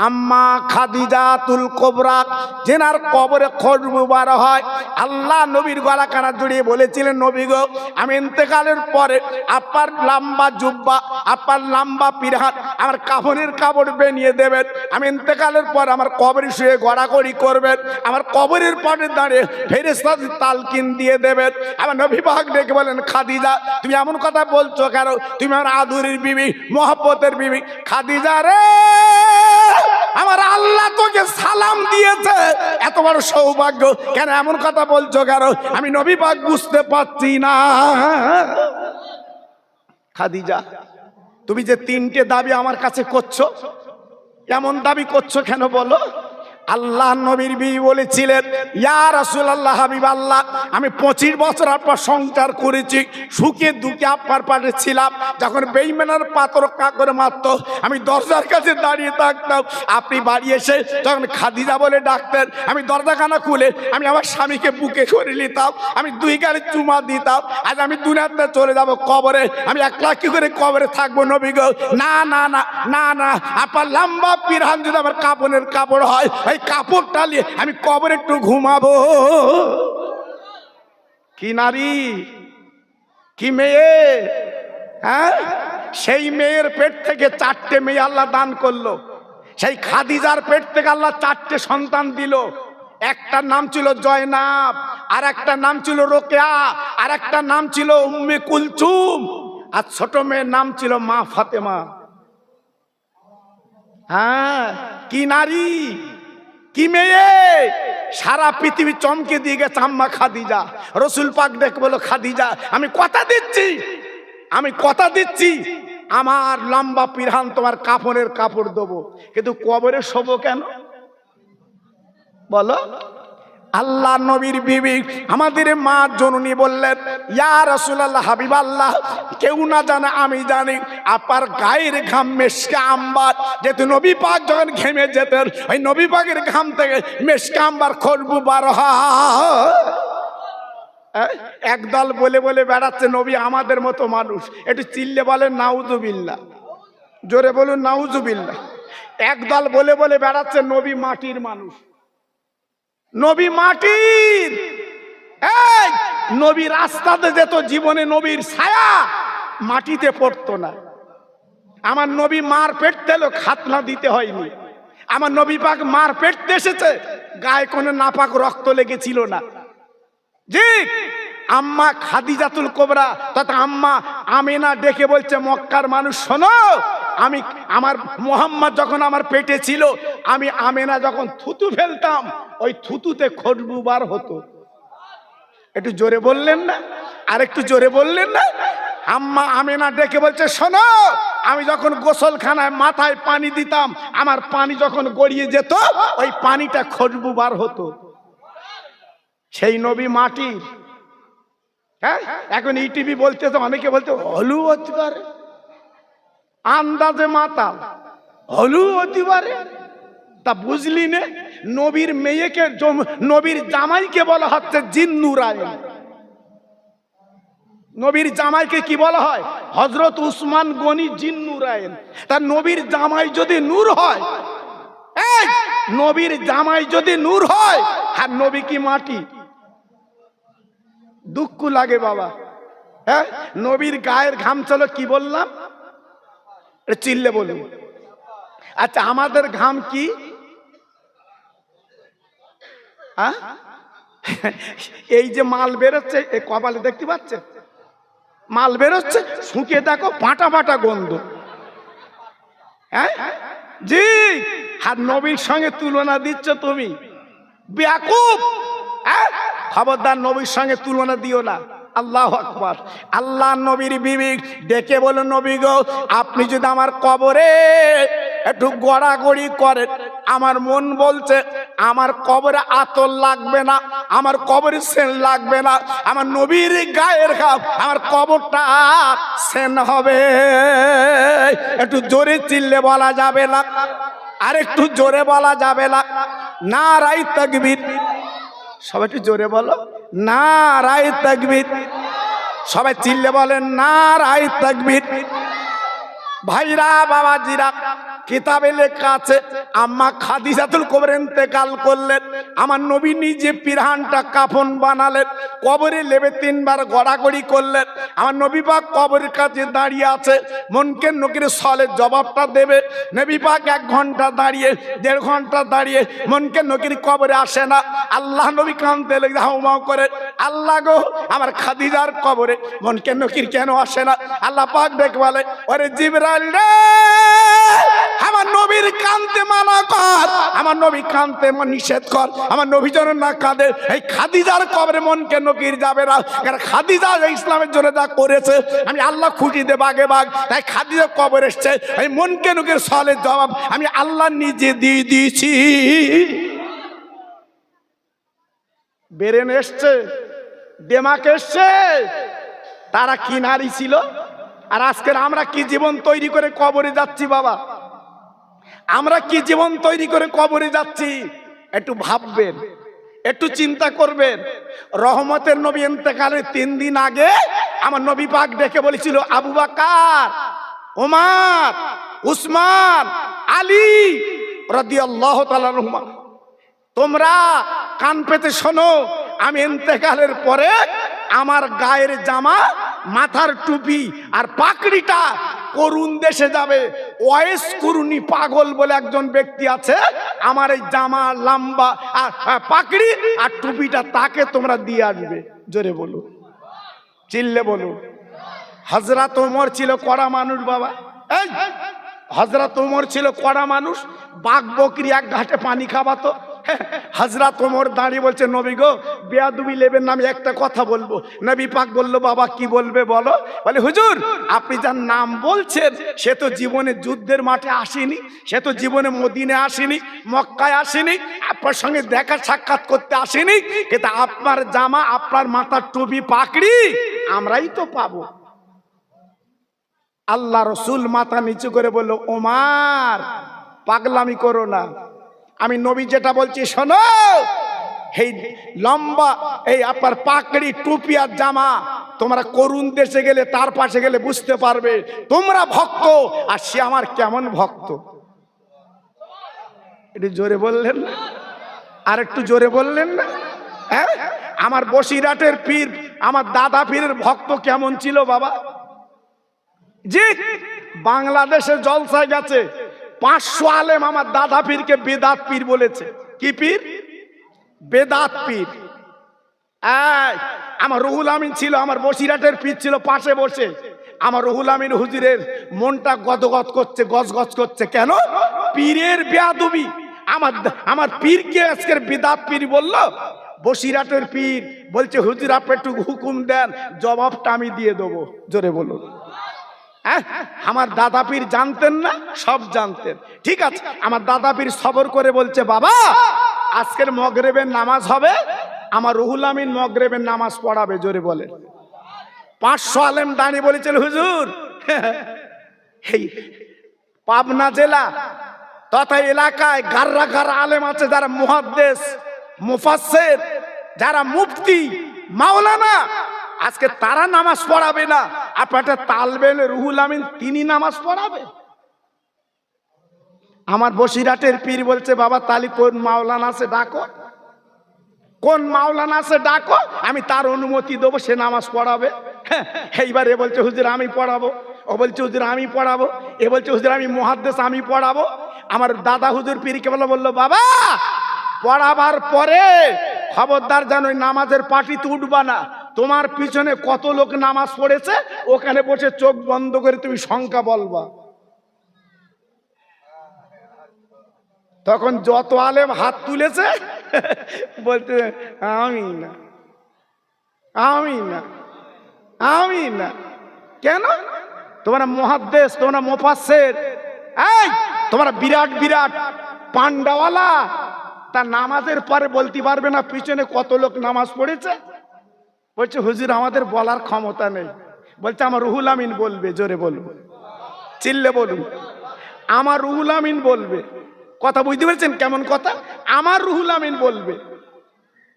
আম্মা খাদিজাতুল কুবরা, যেনার কবরে খোঁজবার হয়, আল্লাহ নবীর গলা কানা জড়িয়ে বলেছিলেন, নবী গো, আমি ইন্তেকালের পরে আপনার লম্বা জুব্বা, আপনার লম্বা পিরহান, আমার কাফনের কাপড় বানিয়ে দেবেন। আমি ইন্তেকালের পর আমার কবরে শুয়ে গড়াগড়ি করবেন, আমার কবরের পরে দাঁড়িয়ে ফেরেশতাদের তালকিন দিয়ে দেবেন। আমার নবী পাক ডেকে বলেন, খাদিজা তুমি এমন কথা বলছো কেন? তুমি আমার আদরের বিবি, মহব্বতের বিবি খাদিজা রে, আমার আল্লাহ তোকে সালাম দিয়েছে, এত বড় সৌভাগ্য, কেন এমন কথা বলছো কেন? আমি নবী পাক বুঝতে পারছি না। খাদিজা, তুমি যে 3টে দাবি আমার কাছে করছো, এমন দাবি করছো কেন বলো? আল্লাহ নবীর বিবি বলেছিলেন, ইয়া রাসূলুল্লাহ, হাবিবাল্লাহ, আমি 25 বছর আপনার সংসার করেছি, সুখে দুঃখে আপনার পাশে ছিলাম। যখন বেঈমানের পাথর কাকরে মারতো, আমি দরজার কাছে দাঁড়িয়ে থাকতাম। আপনি বাড়ি এসে যখন খাদিজা বলে ডাকতেন, আমি দরজাখানা খুলে আমি আমার স্বামীকে বুকে করে নিতাম, আমি 2 গালে চুমা দিতাম। আজ আমি দুনিয়াতে চলে যাব কবরে, আমি একলা কি করে কবরে থাকবো নবী গো? না না না না না, আপনার লম্বা পিরহান যদি আমার কাপড়ের কাপড় হয়, এই কাপড়টা নিয়ে আমি কবরে একটু ঘুমাবো। কি নারী, কি মেয়ে! হ্যাঁ, সেই মেয়ের পেট থেকে 4টে মেয়ে আল্লাহ দান করলো। সেই খাদিজার পেট থেকে আল্লাহ 4টে সন্তান দিল। একটার নাম ছিল জয়নাব, আর একটা নাম ছিল রোকেয়া, আর একটা নাম ছিল উম্মে কুলসুম, আর ছোট মেয়ের নাম ছিল মা ফাতেমা। হ্যাঁ, কি নারী, কি মেয়ে! সারা পৃথিবী চমকে দিয়ে গেছে আম্মা খাদিজা। রসুল পাক ডেকে বলো, খাদিজা, আমি কথা দিচ্ছি, আমি কথা দিচ্ছি, আমার লম্বা পিরহান তোমার কাপড়ের কাপড় দেবো, কিন্তু কবরে শোবো কেন বলো? আল্লাহ নবীর বিবি আমাদের মা জননী বললেন, ইয়া রাসূলুল্লাহ, হাবিবাল্লাহ, কেউ না জানে আমি জানি আপনার গায়ের ঘাম মেশকে আম্বার। যেহেতু নবী পাক যখন ঘেমে যেতেন, ওই নবী পাকের ঘাম থেকে মেশকে আম্বার খুশবু বার হয়। একদল বলে বলে বেড়াচ্ছে নবী আমাদের মতো মানুষ, একটু চিল্লে বলেন নাউজুবিল্লাহ, জোরে বলুন নাউজুবিল্লাহ। একদল বলে বলে বেড়াচ্ছে নবী মাটির মানুষ, নবী মাটির। এই নবী রাস্তাতে যেত, জীবনে নবীর ছায়া মাটিতে পড়তো না। আমার নবী মার পেট তেলো, খাতনা দিতে হয়নি। আমার নবী পাক মার পেট এসেছে, গায়ে কোনো নাপাক রক্ত লেগেছিল না। জি, আম্মা খাদিজাতুল কোবরা তথা আম্মা আমিনা ডেকে বলছে, মক্কার মানুষ শোনো, আমি আমার মুহাম্মদ যখন আমার পেটে ছিল, আমি আমিনা যখন থুতু ফেলতাম, ওই থুতুতে খুশবু বার হতো। একটু জোরে বললেন না? আর একটু জোরে বললেন না? আম্মা আমিনা ডেকে বলছে, শোনো, আমি যখন গোসলখানায় মাথায় পানি দিতাম, আমার পানি যখন গড়িয়ে যেত, ওই পানিটা খুশবু বার হতো। সেই নবী মাটির। হ্যাঁ, এখন ইটিভি বলতে তো অনেকে বলতে হলু হতে পারে, আন্দাজে মাতাল, হলু হতে পারে। তা বুঝলি নে, নবীর মেয়েকে, নবীর জামাইকে বলা হচ্ছে জিন্নুরায়ন। নবীর জামাইকে কি বলা হয়? হযরত উসমান গনি জিন্নুরায়ন। তা নবীর জামাই যদি নূর হয়, এই নবীর জামাই যদি নূর হয়, আর নবী কি মাটি? দুঃখ লাগে বাবা। হ্যাঁ, নবীর গায়ের ঘাম চলো, কি বললাম? চিল্লে বলুন। আচ্ছা, আমাদের ঘাম কি? এই যে মাল বেরোচ্ছে, এই কপালে দেখতে পাচ্ছে মাল বেরোচ্ছে, শুকে দেখো পাটা পাটা গন্ধ। হ্যাঁ জি, আর নবীর সঙ্গে তুলনা দিচ্ছ তুমি, বেয়াকুব। খবরদার, নবীর সঙ্গে তুলনা দিও না। আল্লাহু আকবার। আল্লাহ নবীর বিবি ডেকে বলো, নবী গো, আপনি যদি আমার কবরে একটু গড়াগড়ি করেন, আমার মন বলছে আমার কবরে আতর লাগবে না, আমার কবরে সেন লাগবে না, আমার নবীর গায়ের ঘাম আমার কবরটা সেন হবে। একটু জোরে চিল্লে বলা যাবে না? আর একটু জোরে বলা যাবে না? নারায়ে তাকবীর। সবাই একটু জোরে বলো, নারায়ে তাকবীর। সবাই চিল্লে বলেন নারায়ে তাকবীর। ভাইরা, বাবাজিরা, কিতাবে লেখা আছে আম্মা খাদিজাতুল কোবরা ইন্তেকাল করলেন, আমার নবী নিজে পিরহানটা কাফন বানালেন, কবরে লেবে 3 বার গড়াগড়ি করলেন। আমার নবী পাক কবরের কাছে দাঁড়িয়ে আছে, মুনকার নকির সওয়ালের জবাবটা দেবে। নবী পাক 1 ঘন্টা দাঁড়িয়ে, 1.5 ঘন্টা দাঁড়িয়ে, মুনকার নকির কবরে আসে না। আল্লাহ নবী কাঁদতে লেগে হাউমাউ করে, আল্লাহ গো, আমার খাদিজার কবরে মুনকার নকির কেন আসে না? আল্লাহ পাক ডেকে বলে, ওরে জিবরাইল রে, আমার নবীর কাঁদতে মানা কর, আমার নবী কাঁদতে নিষেধ কর, আমার নবী যেন না কাঁদে। এই খাদিজার কবরে মুনকার নকির যাবে না, কারণ খাদিজা ইসলামের জন্য যা করেছে আমি আল্লাহ খুশিতে বাগে বাগ। তাই খাদিজার কবর এসছে, এই মুনকার নকির সওয়ালের জবাব আমি আল্লাহ নিজে দিয়ে দিয়েছি। বেরেন এসছে, দেমাক এসছে, তারা কি নারী ছিল। আর আজকের আমরা কি জীবন তৈরি করে কবরে যাচ্ছি বাবা, আমরা কি জীবন তৈরি করে কবরে যাচ্ছি। একটু ভাববেন, একটু চিন্তা করবেন। রহমতের নবী ইন্তেকালের 3 দিন আগে আমার নবী পাক ডেকে বলেছিল, আবু বকর, ওমর, উসমান, আলী রাদিয়াল্লাহু তাআলা আনহুম, তোমরা কান পেতে শোনো, আমি ইন্তেকালের পরে আমার গায়ের জামা, মাথার টুপি আর পাগড়িটা করুণ দেশে যাবে। ওয়াইস কুরুনি পাগল বলে একজন ব্যক্তি আছে, আমার এই জামা, লম্বা আর পাগড়ি আর টুপিটা তাকে তোমরা দিয়ে আসবে। জোরে বলো, চিল্লে বলো। হযরত ওমর ছিল কড়া মানুষ বাবা, এই হযরত ওমর ছিল কড়া মানুষ। বাঘ বকরি এক ঘাটে পানি খাওয়াতো। হযরত ওমর দাঁড়িয়ে বলছে, নবী গো, বেয়াদবি নেবেন না, আমি একটা কথা বলবো। নবী পাক বললো, বাবা কি বলবে বলো। বলে, হুজুর আপনি যার নাম বলছেন সে তো জীবনে যুদ্ধের মাঠে আসেনি, সে তো জীবনে মদিনে আসেনি, মক্কায় আসেনি, আপনার সঙ্গে দেখা সাক্ষাৎ করতে আসেনি, কিন্তু আপনার জামা, আপনার মাথার টুপি, পাগড়ি আমরাই তো পাবো। আল্লাহ রসুল মাথা নিচু করে বলল, ওমর পাগলামি করো না, আমি নবী যেটা বলছি শোনো। এই লম্বা এই আপনার পাগড়ি, টুপি আর জামা তোমরা করুণ দেশে গেলে, তার পাশে গেলে বুঝতে পারবে তোমরা ভক্ত আর সে আমার কেমন ভক্ত। একটু জোরে বললেন না? আর একটু জোরে বললেন না? হ্যাঁ, আমার বসিরহাটের পীর, আমার দাদা পীরের ভক্ত কেমন ছিল বাবা। জি, বাংলাদেশে জলসায় গেছে 500 আলেম আমার দাদা পীরকে বেদাত পীর বলেছে। কি পীর? বেদাত পীর। আমার রুহুল আমিন ছিল, আমার বসিরহাটের পীর ছিল পাশে বসে। আমার রুহুল আমিন হুজুরের মনটা গদগদ করছে, গজগজ করছে। কেন? পীরের বেয়াদবি। আমার পীরকে আজকের বেদাত পীর বললো। বসিরহাটের পীর বলছে, হুজুর আপনি একটু হুকুম দেন, জবাবটা আমি দিয়ে দেবো। জোরে বলুন। আমার দাদা পীর জানতেন না? সব জানতেন। ঠিক আছে, আমার দাদা পীর সবর করে বলছে, বাবা আজকের মগরিবের নামাজ হবে, আমার রুহুল আমিন মগরিবের নামাজ পড়াবে। জোরে বলে। 500 আলেম দাঁড়িয়ে বলেছিল, হুজুর এই পাবনা জেলা তথা এলাকায় গাররা গাররা আলেম আছে, যারা মুহাদ্দিস, মুফাসসির, যারা মুফতি, মাওলানা, আজকে তারা নামাজ পড়াবে না, আপনারা তালবেন রুহুল আমিন তিনি নামাজ পড়াবে। আমার বসিরহাটের পীর বলছে, বাবা তালি কোন মাওলানা আছে ডাকো, কোন মাওলানা আছে ডাকো, আমি তার অনুমতি দেবো, সে নামাজ পড়াবে। এইবার এ বলছে, হুজুর আমি পড়াবো। ও বলছে, হুজুর আমি পড়াবো। এ বলছে, হুজুর আমি মুহাদ্দিস, আমি পড়াবো। আমার দাদা হুজুর পীরকে বললো, বাবা পড়াবার পরে খবরদার যেন ওই নামাজের পাটিতে উঠবা না। তোমার পিছনে কত লোক নামাজ পড়েছে, ওখানে বসে চোখ বন্ধ করে তুমি সংখ্যা বলবা। তখন যত আলেম হাত তুলেছে বলতে, আমি না, আমি না, আমি না। কেন? তোমরা মুহাদ্দিস, তোমরা মুফাসসির, এই তোমরা বিরাট বিরাট পান্ডাওয়ালা, তার নামাজের পরে বলতে পারবে না পিছনে কত লোক নামাজ পড়েছে? বলছে, হুজুর আমাদের বলার ক্ষমতা নেই। বলছে, আমার রুহুল আমিন বলবে। জোরে বলবো, চিল্লে বলুন, আমার রুহুল আমিন বলবে। কথা বুঝতে পেরেছেন কেমন কথা? আমার রুহুল আমিন বলবে।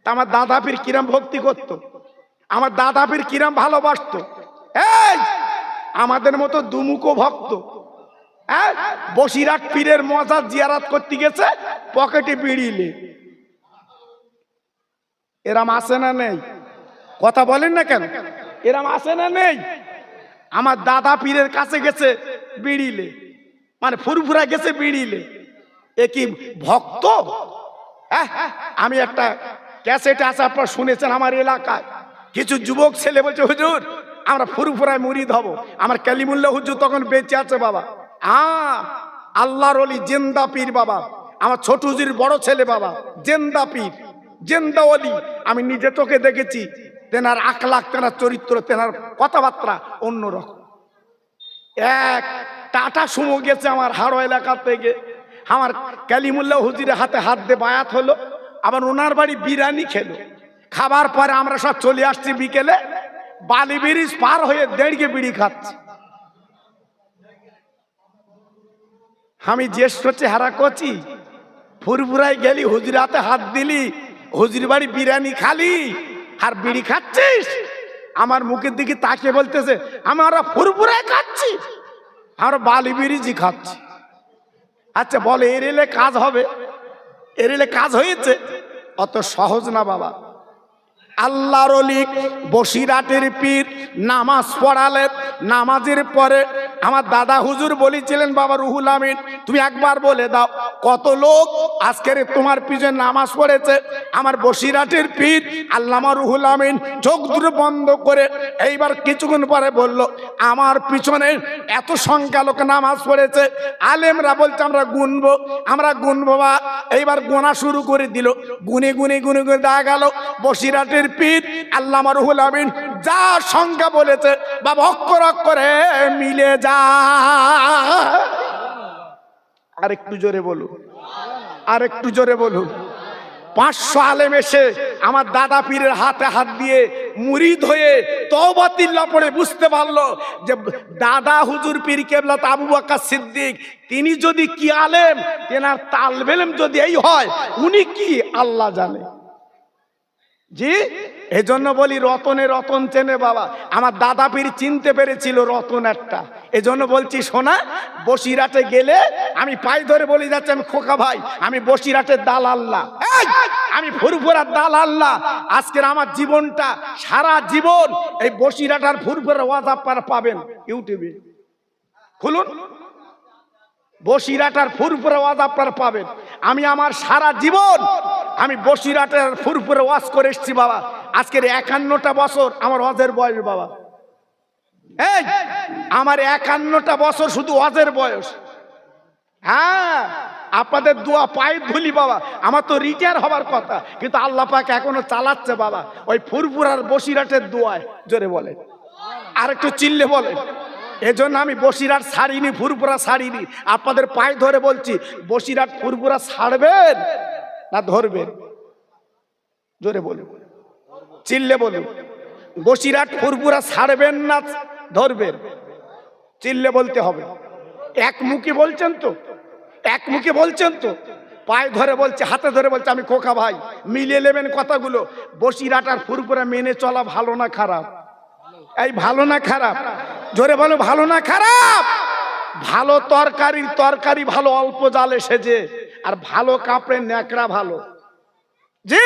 তা আমার দাদা পীর কিরাম ভক্তি করত, আমার দাদা পীর কিরাম ভালোবাসতো। এই আমাদের মতো দুমুখো ভক্ত। বসিরহাট পীরের মজার জিয়ারাত করতে গেছে, পকেটে বিড়িলে। এরাম আসে না নেই? কথা বলেন না কেন? এরাম আসে না নেই? আমার দাদা পীরের কাছে গেছে বিড়িলে, মানে ফুরফুরা গেছে বিড়িলে। এ কি ভক্ত? আমি একটা ক্যাসেট আছে, আপনারা শুনেছেন, আমার এলাকায় কিছু যুবক ছেলে বলছে, হুজুর আমরা ফুরফুরায় মুরিদ হব। আমার কালিমুল্লাহ হুজুর তখন বেঁচে আছে বাবা, আল্লাহর ওলি জিন্দা পীর বাবা, আমার ছোট হুজুর বড় ছেলে বাবা, জিন্দা পীর, জিন্দা ওলি। আমি নিজে চোখে দেখেছি, তেনার আখলাক, তেনার চরিত্র, তেনার কথাবার্তা অন্যরকম। এক টাটা সুমো গেছে আমার হাড়ো এলাকা থেকে, আমার কালিমুল্লাহ হুজুরের হাতে হাত দিয়ে বায়াত হলো, আবার ওনার বাড়ি বিরিয়ানি খেলো। খাবার পরে আমরা সব চলে আসছি বিকেলে, বালি ব্রিজ পার হয়ে দেড়কে বিড়ি খাচ্ছি। আমি জ্যেষ্ঠ চেহারা করছি, ফুরফুরাই গেলি, হুজরাতে হাত দিলি, হুজুর বাড়ি বিরিয়ানি খালি আর বিড়ি খাচ্ছিস। আমার মুখের দিকে তাকিয়ে বলতেছে আমরা ফুরফুরাই খাচ্ছি, আমরা বালি ব্রিজই খাচ্ছি। আচ্ছা বলে এর এলে কাজ হবে? এর এলে কাজ হয়েছে? অত সহজ না বাবা। আল্লাহর ওলি বসিরাটের পীর নামাজ পড়ালেন, নামাজের পরে আমার দাদা হুজুর বলেছিলেন বাবা রুহুল আমিন তুমি একবার বলে দাও কত লোক আজকের তোমার পিছনে নামাজ পড়েছে। আমার বসিরাটের পীর আল্লামা রুহুল আমিন চোখ দুটো বন্ধ করে এইবার কিছুক্ষণ পরে বলল আমার পিছনে এত সংখ্যা লোক নামাজ পড়েছে। আলেমরা বলছে আমরা গুনবো, আমরা গুনবো বা এইবার গোনা শুরু করে দিল। গুনে গুনে গুনে গুনে দেখা গেল বসিরাটের পীর আল্লামা রুহুল আমিন যা সংখ্যা বলেছে বাবা অক্ষর অক্ষরে মিলে যা। আর একটু জোরে বলুন, আর একটু জোরে বলুন। 500 আলেম এসে আমার দাদা পীরের হাতে হাত দিয়ে মুরিদ হয়ে তওবাতিল্লাহ পড়ে বুঝতে পারলো যে দাদা হুজুর পীর কেবলাত আবু বকর সিদ্দিক তিনি যদি কি আলেম, তেনার তালবে ইলম যদি এই হয়, উনি কি আল্লাহ জানে। জি এজন্য বলি রতনে রতন চেনে বাবা। আমার দাদা পীর চিনতে পেরেছিল রতন একটা। এজন্য বলছি শোনা, বসিরাটে গেলে আমি পায়ে ধরে বলে যাচ্ছি আমি খোকা ভাই, আমি বসিরাটের দালাল না, আমি ফুরফুরার দালাল না। আজকের আমার জীবনটা সারা জীবন এই বসিরাট আর ফুরফুরার ওয়াজ আপনারা পাবেন ইউটিউবে, খুলুন বসিরাট আর ফুরফুরা ওয়াজ আপনারা পাবেন। আমি আমার সারা জীবন আমি বসিরাটের ফুরফুরা ওয়াজ করে এসেছি বাবা। আজকের 51টা বছর আমার ওয়াজের বয়স বাবা। এই আমার 51টা বছর শুধু ওয়াজের বয়স। হ্যাঁ আপনাদের দোয়া পায়ে ধুলি বাবা। আমার তো রিটায়ার হবার কথা, কিন্তু আল্লাহ পাক এখনো চালাচ্ছে বাবা ওই ফুরফুরার বসিরাটের দোয়ায়। জোরে বলে, আর একটু চিল্লে বলে। এজন্য আমি বসিরাট ছাড়িনি, ফুরফুরা ছাড়িনি। আপনাদের পায়ে ধরে বলছি বসিরাট ফুরফুরা ছাড়বেন না ধরবেন? জোরে বলুন, চিল্লে বলুন। বসিরাট ফুরফুরা ছাড়বেন না ধরবেন? চিল্লে বলতে হবে। এক মুখে বলছেন তো, এক মুখে বলছেন তো। পায়ে ধরে বলছে, হাতে ধরে বলছে আমি খোকা ভাই, মিলিয়ে নেবেন কথাগুলো। বসিরাট আর ফুরফুরা মেনে চলা ভালো না খারাপ? এই ভালো না খারাপ? জোরে বলো, ভালো না খারাপ? ভালো তরকারির তরকারি ভালো অল্প জালে সেজে, আর ভালো কাপড়ে ন্যাকড়া ভালো। জি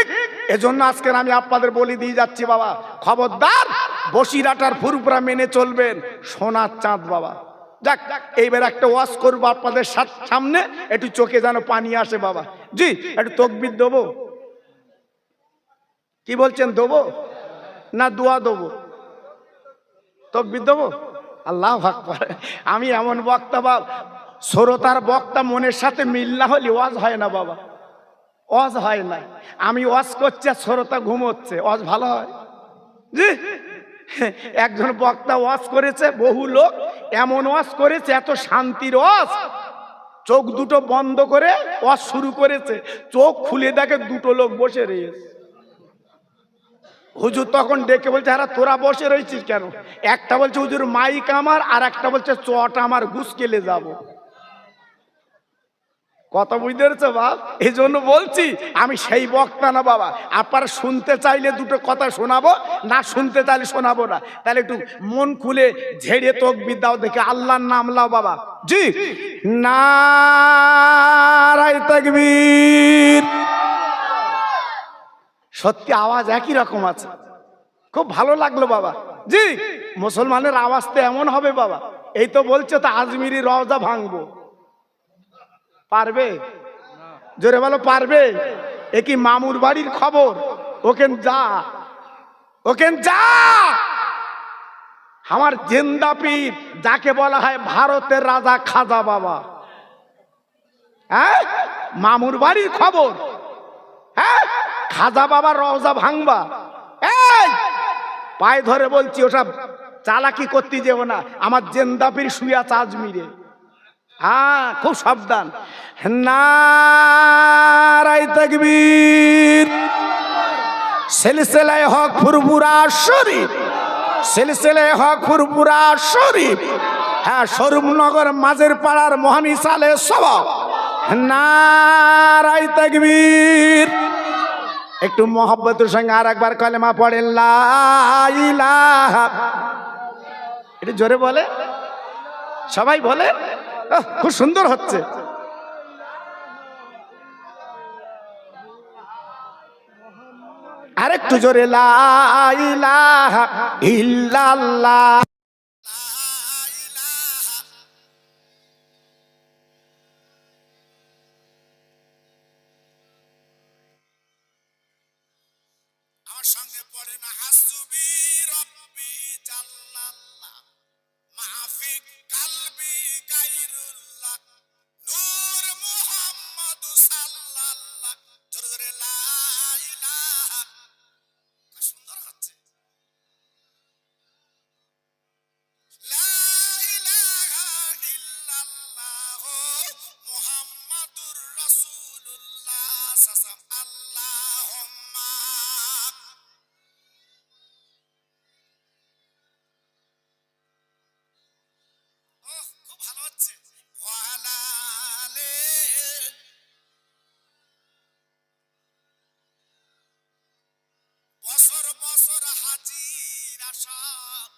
এজন্য আজকে আমি আপনাদের বলি দিয়ে যাচ্ছি বাবা, খবরদার বসিরাট আর ফুরফুরা মেনে চলবেন, সোনার চাঁদ বাবা। যাক এইবার একটা ওয়াজ করবো আপনাদের সামনে, একটু চোখে যেন পানি আসে বাবা। জি একটু তাকবীর দেবো? কি বলছেন, দেবো না দোয়া দেবো? তাকবীর দেবো? আল্লাহু আকবার। আমি এমন বক্তা বাবা, শ্রোতার বক্তা মনের সাথে মিল না হলে ওয়াজ হয় না বাবা, ওয়াজ হয় না। আমি ওয়াজ করছি আর শ্রোতা ঘুমোচ্ছে, ওয়াজ ভালো হয়? জি একজন বক্তা ওয়াজ করেছে, বহু লোক এমন ওয়াজ করেছে, এত শান্তির ওয়াজ, চোখ দুটো বন্ধ করে ওয়াজ শুরু করেছে, চোখ খুলে দেখে দুটো লোক বসে রয়েছে। হুজুর তখন ডেকে বলছে আরে তোরা বসে রয়েছিস কেন? একটা বলছে হুজুর মাইক আমার, আর একটা বলছে চট আমার, ঘুষ কেলে যাব। কথা বুঝতে পেরেছো বাপ? এই জন্য বলছি আমি সেই বক্তা না বাবা। আপনারা শুনতে চাইলে দুটো কথা শোনাবো, না শুনতে চাইলে শোনাবো না। তাহলে একটু মন খুলে ঝেড়ে তাকবীর দাও, দেখে আল্লাহর নাম লাও বাবা। জি নারায়ে তাকবীর। সত্যি আওয়াজ একই রকম আছে, খুব ভালো লাগলো বাবা। জি মুসলমানের আওয়াজ তো এমন হবে বাবা। এই তো বলছে তো আজমিরি রওজা ভাঙবো, পারবে? জোরে বলো, পারবে? এ কি মামুর বাড়ির খবর? ওকেন যা, ওকেন যা। আমার জিন্দা পীর যাকে বলা হয় ভারতের রাজা খাজা বাবা, হ্যাঁ মামুর বাড়ির খবর, হ্যাঁ খাজা বাবা রওজা ভাঙবা? এই পায়ে ধরে বলছি ওটা চালাকি করতে যেও না। আমার জিন্দা পীর শুয়ে আছে আজমিরে। হ্যাঁ খুব সাবধান। নারায়ে তাকবীর, সিলসিলায়ে হক ফুরফুরা শরীফ, সিলসিলায়ে হক ফুরফুরা শরীফ। হ্যাঁ, স্বরূপনগর মাঝের পাড়ার মহামিসালে সওয়াব। নারায়ে তাকবীর। একটু মহব্বতের সঙ্গে আর একবার কালেমা পড়ে লা ইলাহা। একটু জোরে বলে, সবাই বলে, খুব সুন্দর হচ্ছে। আরেকটু জোরে লা ইলাহা ইল্লাল্লাহ। আমার সঙ্গে পড়ে না হাসবি রব্বি জাল্লাল্লাহ মাফি কালবি গায়রুল্লাহ নূর মুহাম্মদ সাল্লাল্লাহ। জোরে জোরে লা ইলাহা। সুন্দর হচ্ছে। লা ইলাহা ইল্লাল্লাহ মুহাম্মাদুর রাসূলুল্লাহ সাল্লাল্লাহু আল্লাহুম্মা। খুব ভালো হচ্ছে। ওয়ালালে বছর বছর হাজিরা সব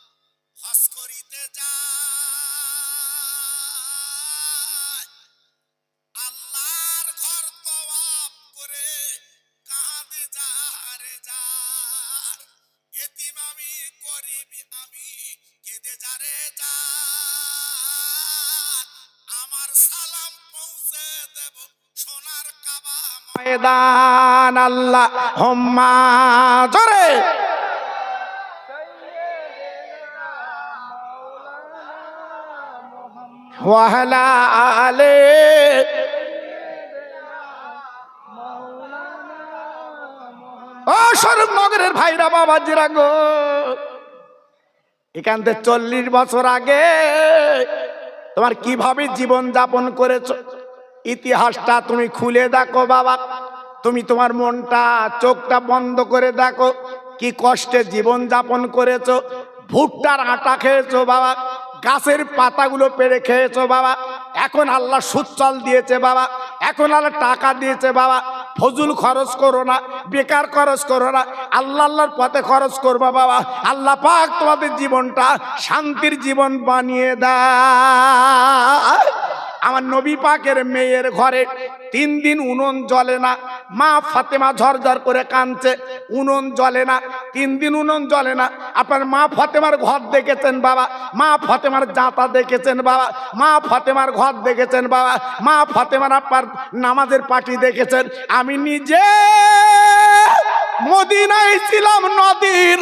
হজ করিতে যায়, আল্লাহর ঘর তওয়াফ করে কাঁদে যারে যার। এতিম আমি গরিব আমি কেঁদে যারে যার। আমার সালাম পৌঁছে দেব সোনার কাবা ময়দান। আল্লাহুম্মা জোরে। ওয়ালা আলে ও স্বরূপনগরের ভাইরা বাবাজিরা গো, এখান থেকে 40 বছর আগে তোমার কিভাবে জীবন যাপন করেছো ইতিহাসটা তুমি খুলে দেখো বাবা। তুমি তোমার মনটা চোখটা বন্ধ করে দেখো, কি কষ্টে জীবন যাপন করেছো। ভুট্টার আটা খেয়েছো বাবা, গাছের পাতাগুলো পেড়ে খেয়েছো বাবা। এখন আল্লাহ সুচ্ছল দিয়েছে বাবা, এখন আল্লাহ টাকা দিয়েছে বাবা। ফজুল খরচ করো না, বেকার খরচ করো না, আল্লাহর পথে খরচ করবা বাবা। আল্লাহ পাক তোমাদের জীবনটা শান্তির জীবন বানিয়ে দেয়। আমার নবী পাকের মেয়ের ঘরে 3 দিন উনুন জ্বলে না। মা ফাতেমা ঝরঝর করে কাঁদছে, উনুন জ্বলে না, 3 দিন উনুন জ্বলে না। আপনার মা ফাতেমার ঘর দেখেছেন বাবা, মা ফাতেমার জাঁতা দেখেছেন বাবা, মা ফাতেমার ঘর দেখেছেন বাবা, মা ফাতেমার আপনার নামাজের পাটি দেখেছেন। আমি নিজে মদিনায় ছিলাম, নদীর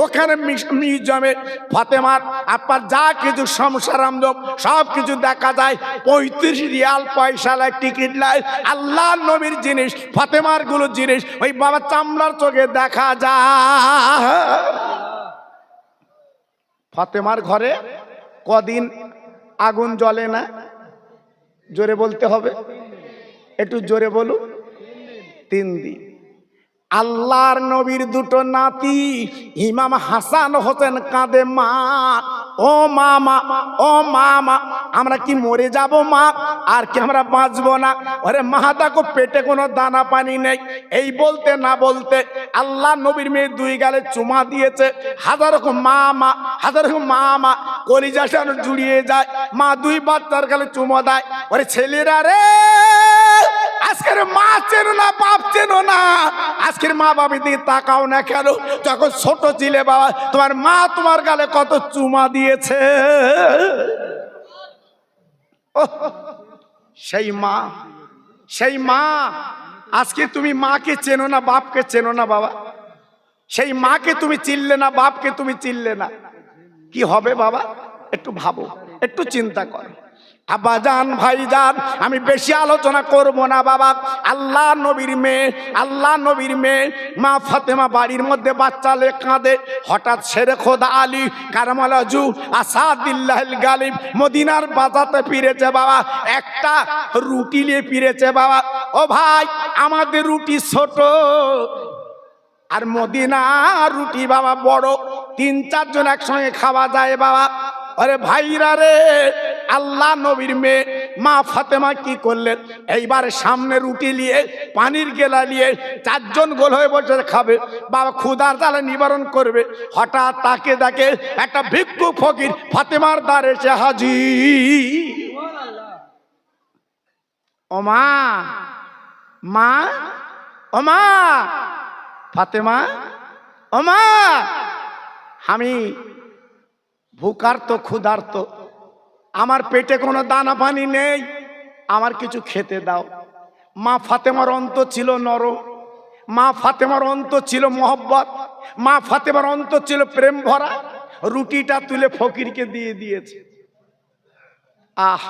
ওখানে মিউজিয়ামে ফাতেমার আপনার যা কিছু সংসার আমদম সব কিছু দেখা যায়। 35 রিয়াল পয়সা লাগে, টিকিট লাগে। আল্লাহ নবীর জিনিস, ফাতেমার গুলো জিনিস ওই বাবা চামড়ার চোখে দেখা যায়। ফাতেমার ঘরে কদিন আগুন জ্বলে না? জোরে বলতে হবে, একটু জোরে বলুন। 3 দিন। আল্লাহর নবীর দুটো নাতি ইমাম হাসান হোসেন কাঁদে, মা ও মামা, ও মামা আমরা কি মরে যাব মা, আর কি আমরা বাঁচবো না? ওরে মা দেখো পেটে কোনো দানা পানি নেই। এই বলতে না বলতে আল্লাহ নবীর মেয়ে 2 গালে চুমা দিয়েছে। হাজার রকম মামা, হাজার রকম মামা, কলিজা যেন জুড়িয়ে যায়। মা 2 বাচ্চার গালে চুমা দেয়। ওরে ছেলেরা রে, আজকের মা চেনো না, বাপ চেনো না, আজকের মা বাবার দিকে তাকাও না কেন? যখন ছোট ছিলে বাবা, তোমার মা তোমার গালে কত চুমা দিয়েছে। সেই মা, সেই মা আজকে তুমি মাকে চেনো না, বাপকে চেনো না বাবা। সেই মাকে তুমি চিনলে না, বাপকে তুমি চিনলে না, কি হবে বাবা? একটু ভাবো, একটু চিন্তা করো। আব্বাজান ভাইজান আমি বেশি আলোচনা করব না বাবা। আল্লাহ নবীর মেয়ে, আল্লাহ নবীর মেয়ে মা ফাতেমা বাড়ির মধ্যে বাচ্চা লে কাঁদে। হঠাৎ শেরে খোদা আলী কারামালাজু আসাদুল্লাহিল গালিব মদিনার বাজাতে ফিরেছে বাবা। একটা রুটি নিয়ে ফিরেছে বাবা। ও ভাই, আমাদের রুটি ছোট, আর মদিনা রুটি বাবা বড়, 3-4 জন একসঙ্গে খাওয়া যায় বাবা। আরে ভাইরা রে, আল্লাহ নবীর মেয়ে মা ফাতেমা কি করলেন, এইবার সামনে রুটি নিয়ে পানির গেলা নিয়ে 4 জন গোল হয়ে বসে খাবে বাবা, ক্ষুধার জ্বালা নিবারণ করবে। হঠাৎ তাকে দেখে একটা ভিক্ষু ফকির ফাতেমার দ্বারে এসে হাজির। ও মা, মা, ও মা ফাতেমা, ও মা, আমি ভুকার্ত ক্ষুধার্ত, আমার পেটে কোনো দানা পানি নেই, আমার কিছু খেতে দাও। মা ফাতেমার অন্তর ছিল নরম, মা ফাতেমার অন্তর ছিল মহব্বত, মা ফাতেমার অন্তর ছিল প্রেম ভরা। রুটিটা তুলে ফকিরকে দিয়ে দিয়েছে। আহ,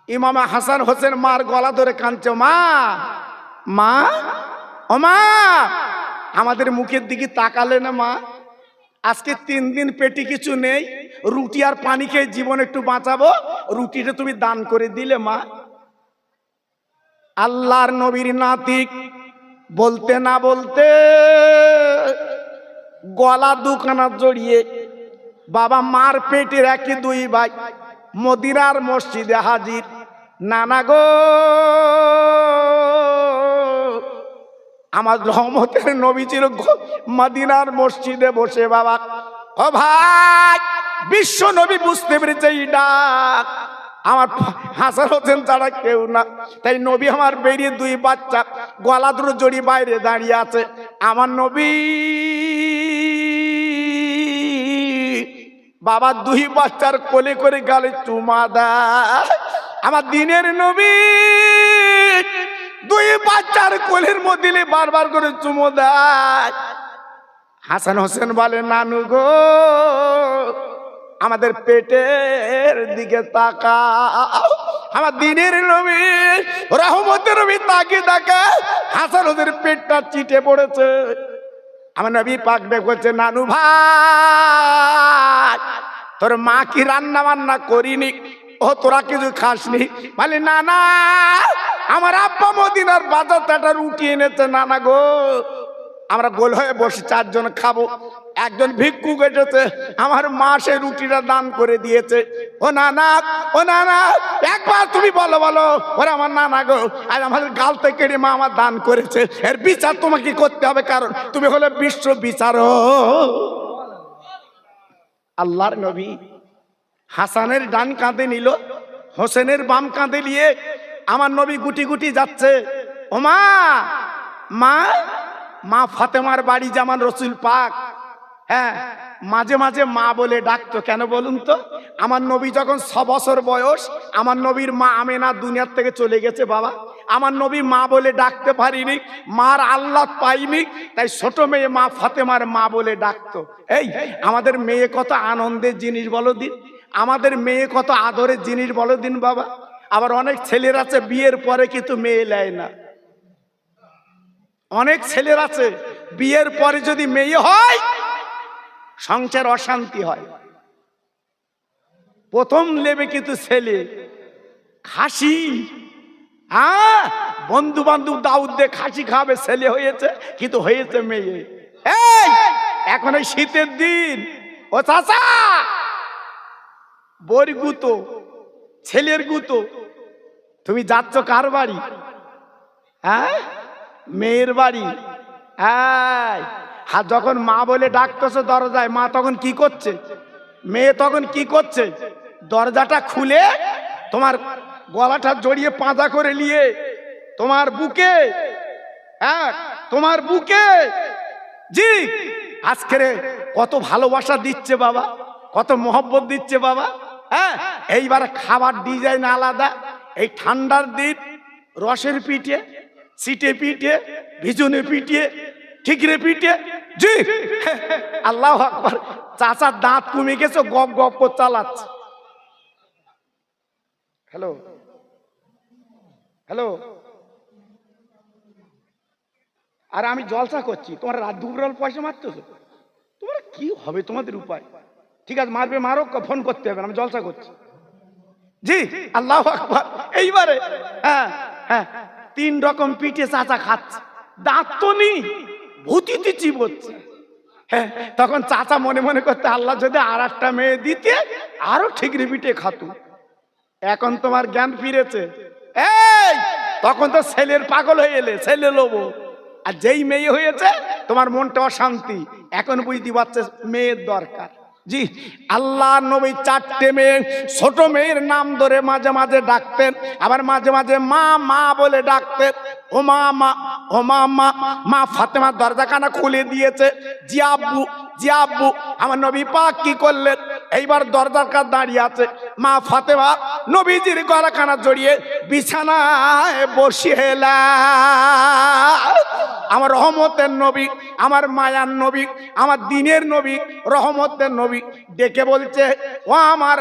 ইমাম হাসান হোসেন মার গলা ধরে কাঁদছে, মা, মা, ও মা, আমাদের মুখের দিকে তাকালে না মা? আজকে 3 দিন পেটে কিছু নেই, রুটি আর পানি খেয়ে জীবন একটু বাঁচাবো, রুটিটা তুমি দান করে দিলে মা। আল্লাহর নবীর নাতিক বলতে না বলতে গলা দুখানা জড়িয়ে বাবা মার পেটের 1-2 ভাই মদিনার মসজিদে হাজির। নানা গো, আমার রহমতের নবী ছিল মদিনার মসজিদে বসে বাবা। ও ভাই, বিশ্ব নবী বুঝতে পেরেছে এই ডাক আমার হাসান হোসেন ছাড়া কেউ না। তাই নবী আমার বেরিয়ে 2 বাচ্চা গলা দুটো জড়িয়ে বাইরে দাঁড়িয়ে আছে। আমার নবী বাবা 2 বাচ্চার কোলে করে গালে চুমা দেয়। আমার দিনের নবী 2 বাচ্চার কোলের মধ্যে বারবার করে চুমো দেয়। হাসান হোসেন বলে, নানু গো, আমাদের পেটের দিকে তাকাও। আমার দিনের নবী রহমতের নবী তাকে তাকা, হাসান হোসেনের পেটটা চিটে পড়েছে। আমার নবী পাক ডেকেছে, নানু ভাই, তোর মা কি রান্না বান্না করিনি? ও তোরা কিছু খাসনি? বলে, না না, আমার আব্বা মদিনার বাজার একটা রুটি এনেছে নানা গো, আমরা গোল হয়ে বসে 4 জন খাবো। একজন ভিক্ষুক এসেছে, আমার মা সে রুটিটা দান করে দিয়েছে। ও নানা, ও নানা, একবার তুমি বলো বলো, ওরে আমার নানা গো, আর আমাদের গাল থেকে কেড়ে মা আমার দান করেছে, এর বিচার তোমাকে করতে হবে, কারণ তুমি হলে বিশ্ব বিচারক। আল্লাহর নবী হাসানের ডান কাঁধে নিল, হোসেনের বাম কাঁধে নিয়ে আমার নবী গুটি গুটি যাচ্ছে। ও মা, মা, মা ফাতেমার বাড়ি যেমন রসুল পাক, হ্যাঁ, মাঝে মাঝে মা বলে ডাকতো। কেন বলুন তো? আমার নবী যখন 6 বছর বয়স, আমার নবীর মা আমেনা দুনিয়ার থেকে চলে গেছে বাবা। আমার নবী মা বলে ডাকতে পারিনি, মার আল্লাহ পাইনি, তাই ছোট মেয়ে মা ফাতেমার মা বলে ডাকতো। এই আমাদের মেয়ে কত আনন্দের জিনিস বলো দিন, আমাদের মেয়ে কত আদরের জিনিস বলো দিন বাবা। আবার অনেক ছেলের আছে বিয়ের পরে কিন্তু মেয়ে নেয় না। অনেক ছেলের আছে বিয়ের পরে যদি মেয়ে হয় সংসার অশান্তি হয়। প্রথম লেবে কিন্তু ছেলে খাসি, বন্ধু বান্ধব দাউদ দিয়ে খাসি খাবে, ছেলে হয়েছে কিন্তু হয়েছে মেয়ে। এই এখন এই শীতের দিন, ও চাচা, বর গুতো, ছেলের গুতো, তুমি যাচ্ছ কার বাড়ি? হ্যাঁ, মেয়ের বাড়ি। হ্যাঁ, যখন মা বলে ডাকতেছে দরজায়, মা তখন কি করছে? মেয়ে তখন কি করছে? দরজাটা খুলে তোমার গলাটা জড়িয়ে পাঁজা করে নিয়ে তোমার বুকে, হ্যাঁ, তোমার বুকে, জি, আজকের কত ভালোবাসা দিচ্ছে বাবা, কত মহব্বত দিচ্ছে বাবা। হ্যাঁ, এইবার খাবার ডিজাইন আলাদা। এই ঠান্ডার দিন রসের পিঠে, সিটে পিঠে, ভিজনে পিঠে, ঠিকরে পিঠে, জি, আল্লাহু আকবার। চাচার দাঁত কমে গেছে, গপ গপ করে চালাচ্ছে। হ্যালো, হ্যালো, আর আমি জলসা করছি, তোমার রাত দুপুর পয়সা মারতেছো, তোমার কি হবে? তোমাদের উপায় ঠিক আছে, মারবে মারো, ফোন করতে হবে, আমি জলসা করছি। জি, আল্লাহু আকবার। এইবারে হ্যাঁ হ্যাঁ 3 রকম পিঠে চাচা খাচ্ছে, দাঁত তো নেই, ভূতিতে চিবোচ্ছে। হ্যাঁ, তখন চাচা মনে মনে করতে, আল্লাহ যদি আর একটা মেয়ে দিতে আরো ঠিক রিপিটে খাতু। এখন তোমার জ্ঞান ফিরেছে। এই তখন তো ছেলের পাগল হয়ে এলে, ছেলে লোবো। আর যেই মেয়ে হয়েছে তোমার মনটা অশান্তি, এখন বুঝতে পারছে মেয়ের দরকার। জি, আল্লাহ নবী 4টে মেয়ে, ছোট মেয়ের নাম ধরে মাঝে মাঝে ডাকতেন, আবার মাঝে মাঝে মা মা বলে ডাকতেন। ও মা মা, ও মা মা। মা ফাতেমা দরজাখানা খুলে দিয়েছে। জি আব্বু, জি আব্বু। আমার নবী পাক কি করলেন, এইবার দরজার কাছে দাঁড়িয়ে আছে। মা ফাতেমা নবীজির গলাখানা জড়িয়ে বিছানায় বসিয়েলা। আমার রহমতের নবী, আমার মায়ার নবী, আমার দিনের নবী, রহমতের নবী ডেকে বলছে, ও আমার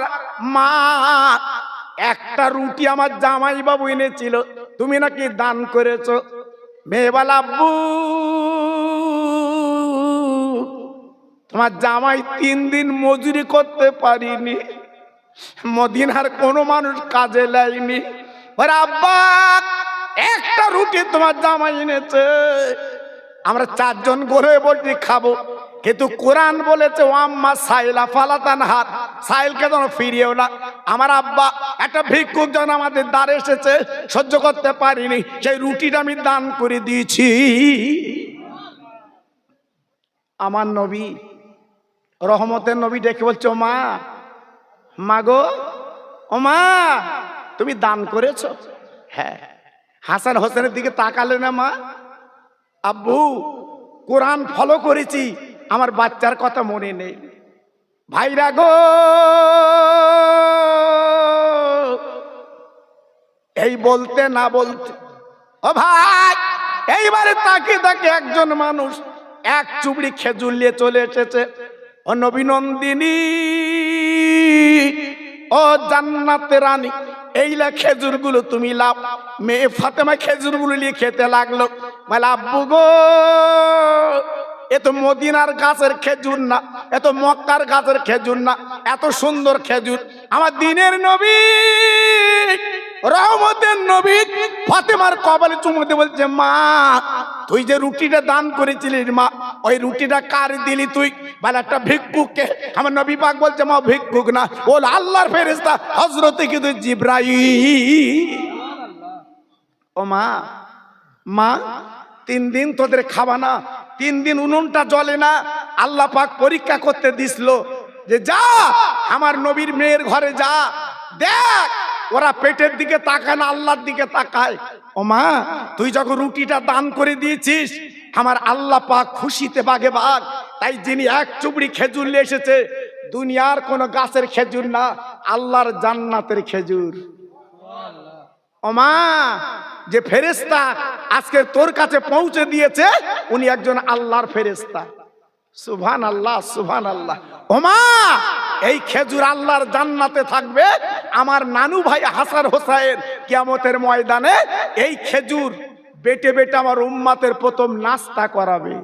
মা, একটা রুটি আমার জামাই বাবু এনেছিল, তুমি নাকি দান করেছো। মেয়ে বলে, আব্বু তোমার জামাই 3 দিন মজুরি করতে পারিনি, মদিনার কোনো মানুষ কাজে লাইনি। ওরে আব্বা, একটা রুটি তোমার জামাই এনেছে, আমরা 4 জন গড়ে বলছি খাবো, কিন্তু কোরআন বলেছে ও আম্মা সাইলা ফালাতান হাত, সাইলকে যেন ফিরিয়েও না। আমার আব্বা একটা ভিক্ষুক জন আমাদের দ্বারে এসেছে, সহ্য করতে পারিনি, সেই রুটিটা আমি দান করে দিয়েছি। আমার নবী, রহমতের নবী ডেকে বলছে, ও মা, মা গো, ও মা, তুমি দান করেছো? হ্যাঁ। হাসান হোসেনের দিকে তাকালে না মা? আব্বু কোরআন ফলো করেছি, আমার বাচ্চার কথা মনে নেই। ভাইরা গো, এই বলতে না বলতে, ও ভাই, এইবারে তাকে তাকে একজন মানুষ 1 চুবড়ি খেজুর নিয়ে চলে এসেছে। ও নবীনন্দিনী, ও জান্নাতের রানী, এইলা খেজুরগুলো তুমি লাভ। মেয়ে ফাতেমা খেজুরগুলো নিয়ে খেতে লাগলো। বলে, আব্বু গো, এ তো মদিনার গাছের খেজুর না, এত মক্কার গাছের খেজুর না, এত সুন্দর খেজুর আমার দিনের নবী, রহমতের নবী ফাতেমার কপালে চুমু দিয়ে বলছে, মা, তুই যে রুটিটা দান করেছিলিস মা, ওই রুটিটা কার দিলি তুই? বলে, একটা ভিক্ষুককে। আমার নবী পাক বলছে, মা ভিক্ষুক না, বল আল্লাহর ফেরেশতা হযরতে কিন্তু জিবরাইল। ও মা, মা 3 দিন তোদের খাবা না, 3 দিন উনুনটা জ্বলে না। আল্লাহ পাক পরীক্ষা করতে দিছিল যে যা আমার নবীর মেয়ের ঘরে যা, দেখ ওরা পেটের দিকে তাকায় না, আল্লাহর দিকে তাকায়। ও মা, তুই যখন রুটিটা দান করে দিয়েছিস, আমার আল্লাহ পাক খুশিতে বাগে বাগ। তাই যিনি 1 চুবড়ি খেজুর নিয়ে এসেছে, দুনিয়ার কোন গাছের খেজুর না, আল্লাহর জান্নাতের খেজুর। ও মা, যে ফেরেশতা আজকে তোর কাছে পৌঁছে দিয়েছে, উনি একজন আল্লাহর ফেরেশতা। সুবহানাল্লাহ, সুবহানাল্লাহ। ও মা, এই খেজুর আল্লাহর জান্নাতে থাকবে। আমার নানু ভাই হাসান হোসেন কিয়ামতের ময়দানে এই খেজুর বেটে বেটে আমার উম্মতের প্রথম নাস্তা করাবে।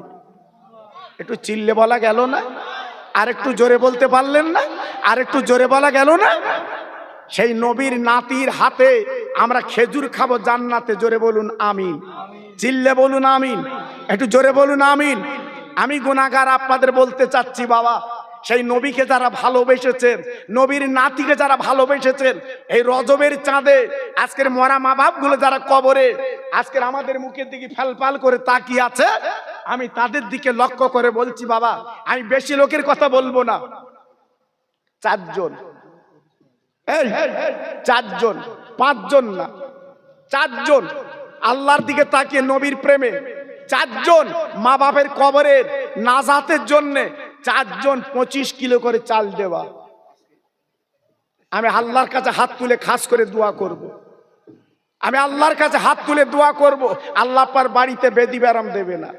একটু চিল্লে বলা গেল না? আর একটু জোরে বলতে পারলেন না? আর একটু জোরে বলা গেল না? সেই নবীর নাতির হাতে আমরা খেজুর খাবো জান্নাতে। জোরে বলুন আমিন, চিল্লে বলুন আমিন, একটু জোরে বলুন আমিন। আমি গুনাহগার, আপনাদের বলতে চাচ্ছি বাবা, সেই নবীকে যারা ভালোবেসেছেন, নবীর নাতিকে যারা ভালোবেসেছেন, এই রজবের চাঁদে আজকের মরা মা বাপ গুলো যারা কবরে আজকের আমাদের মুখের দিকে ফ্যালফাল করে তাকিয়ে আছে, আমি তাদের দিকে লক্ষ্য করে বলছি বাবা, আমি বেশি লোকের কথা বলবো না, 4 জন, এই 4 জন, 5 জন না, 4 জন আল্লাহর দিকে তাকিয়ে নবীর প্রেমে, 4 জন মা বাপের কবরের নাজাতের জন্য 4 জন 25 কিলো করে চাল দেওয়া। আমি আল্লাহর কাছে হাত তুলে খাস করে দোয়া করব। আমি আল্লাহর কাছে হাত তুলে দোয়া করব, আল্লাহ আপনার বাড়িতে বেদি ব্যারাম দেবে না।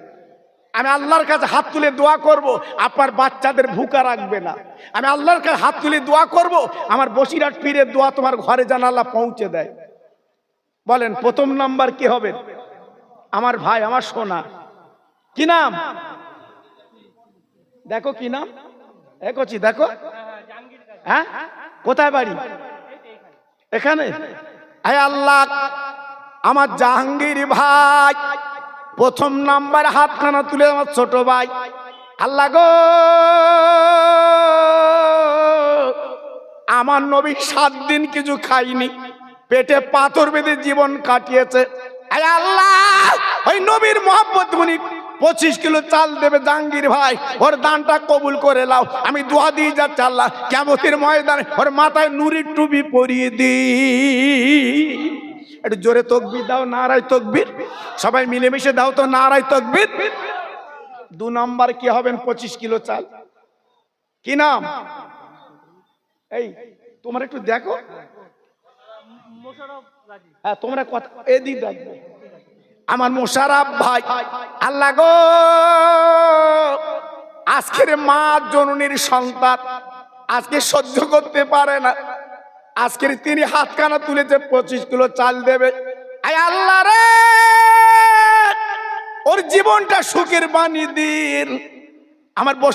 আমি আল্লাহর কাছে হাত তুলে দোয়া করব, আপনার বাচ্চাদের ভুকা রাখবে না। আমি আল্লাহর কাছে হাত তুলে দোয়া করব, আমার বসিরহাট পীরের দোয়া তোমার ঘরে যেন আল্লাহ পৌঁছে দেয়। বলেন প্রথম নাম্বার কি হবে? আমার ভাই, আমার সোনা, কি নাম? দেখো কি নাম, দেখছি, দেখো, হ্যাঁ, কোথায় বাড়ি? এখানে। আয় আল্লাহ, আমার জাহাঙ্গীর ভাই প্রথম নাম্বার হাতখানা তুলে আমার ছোট ভাই, আল্লাহ গো আমার নবী 7 দিন কিছু খাইনি, পেটে পাথর বেঁধে জীবন কাটিয়েছে। আয় আল্লাহ ওই নবীর মহব্বত গুনি 25 কিলো চাল দেবে জাহাঙ্গীর ভাই, ওর দানটা কবুল করে নাও। আমি দোয়া দিয়ে যাচ্ছি আল্লাহ কিয়ামতের ময়দানে ওর মাথায় নুরির টুপি পরিয়ে দি। একটু জোরে তাকবীর দাও, নারায়ে তাকবীর। সবাই মিলেমিশে দাও তো নারায়ে তাকবীর। 2 নাম্বার কি হবেন? 25 কিলো চাল। কি নাম? এই তোমরা একটু দেখো, হ্যাঁ তোমরা কথা এদিক দেখো। আমার মোশাররফ ভাই, আল্লাহ গো আজকের মা জননীর সন্তান আজকে সহ্য করতে পারে না, আজকের তিনি হাতখানা তুলেছে 25 কিলো চাল দেবে। আয় আল্লাহ রে ওর জীবনটা সুখের বানিয়ে দিন। আমার বসি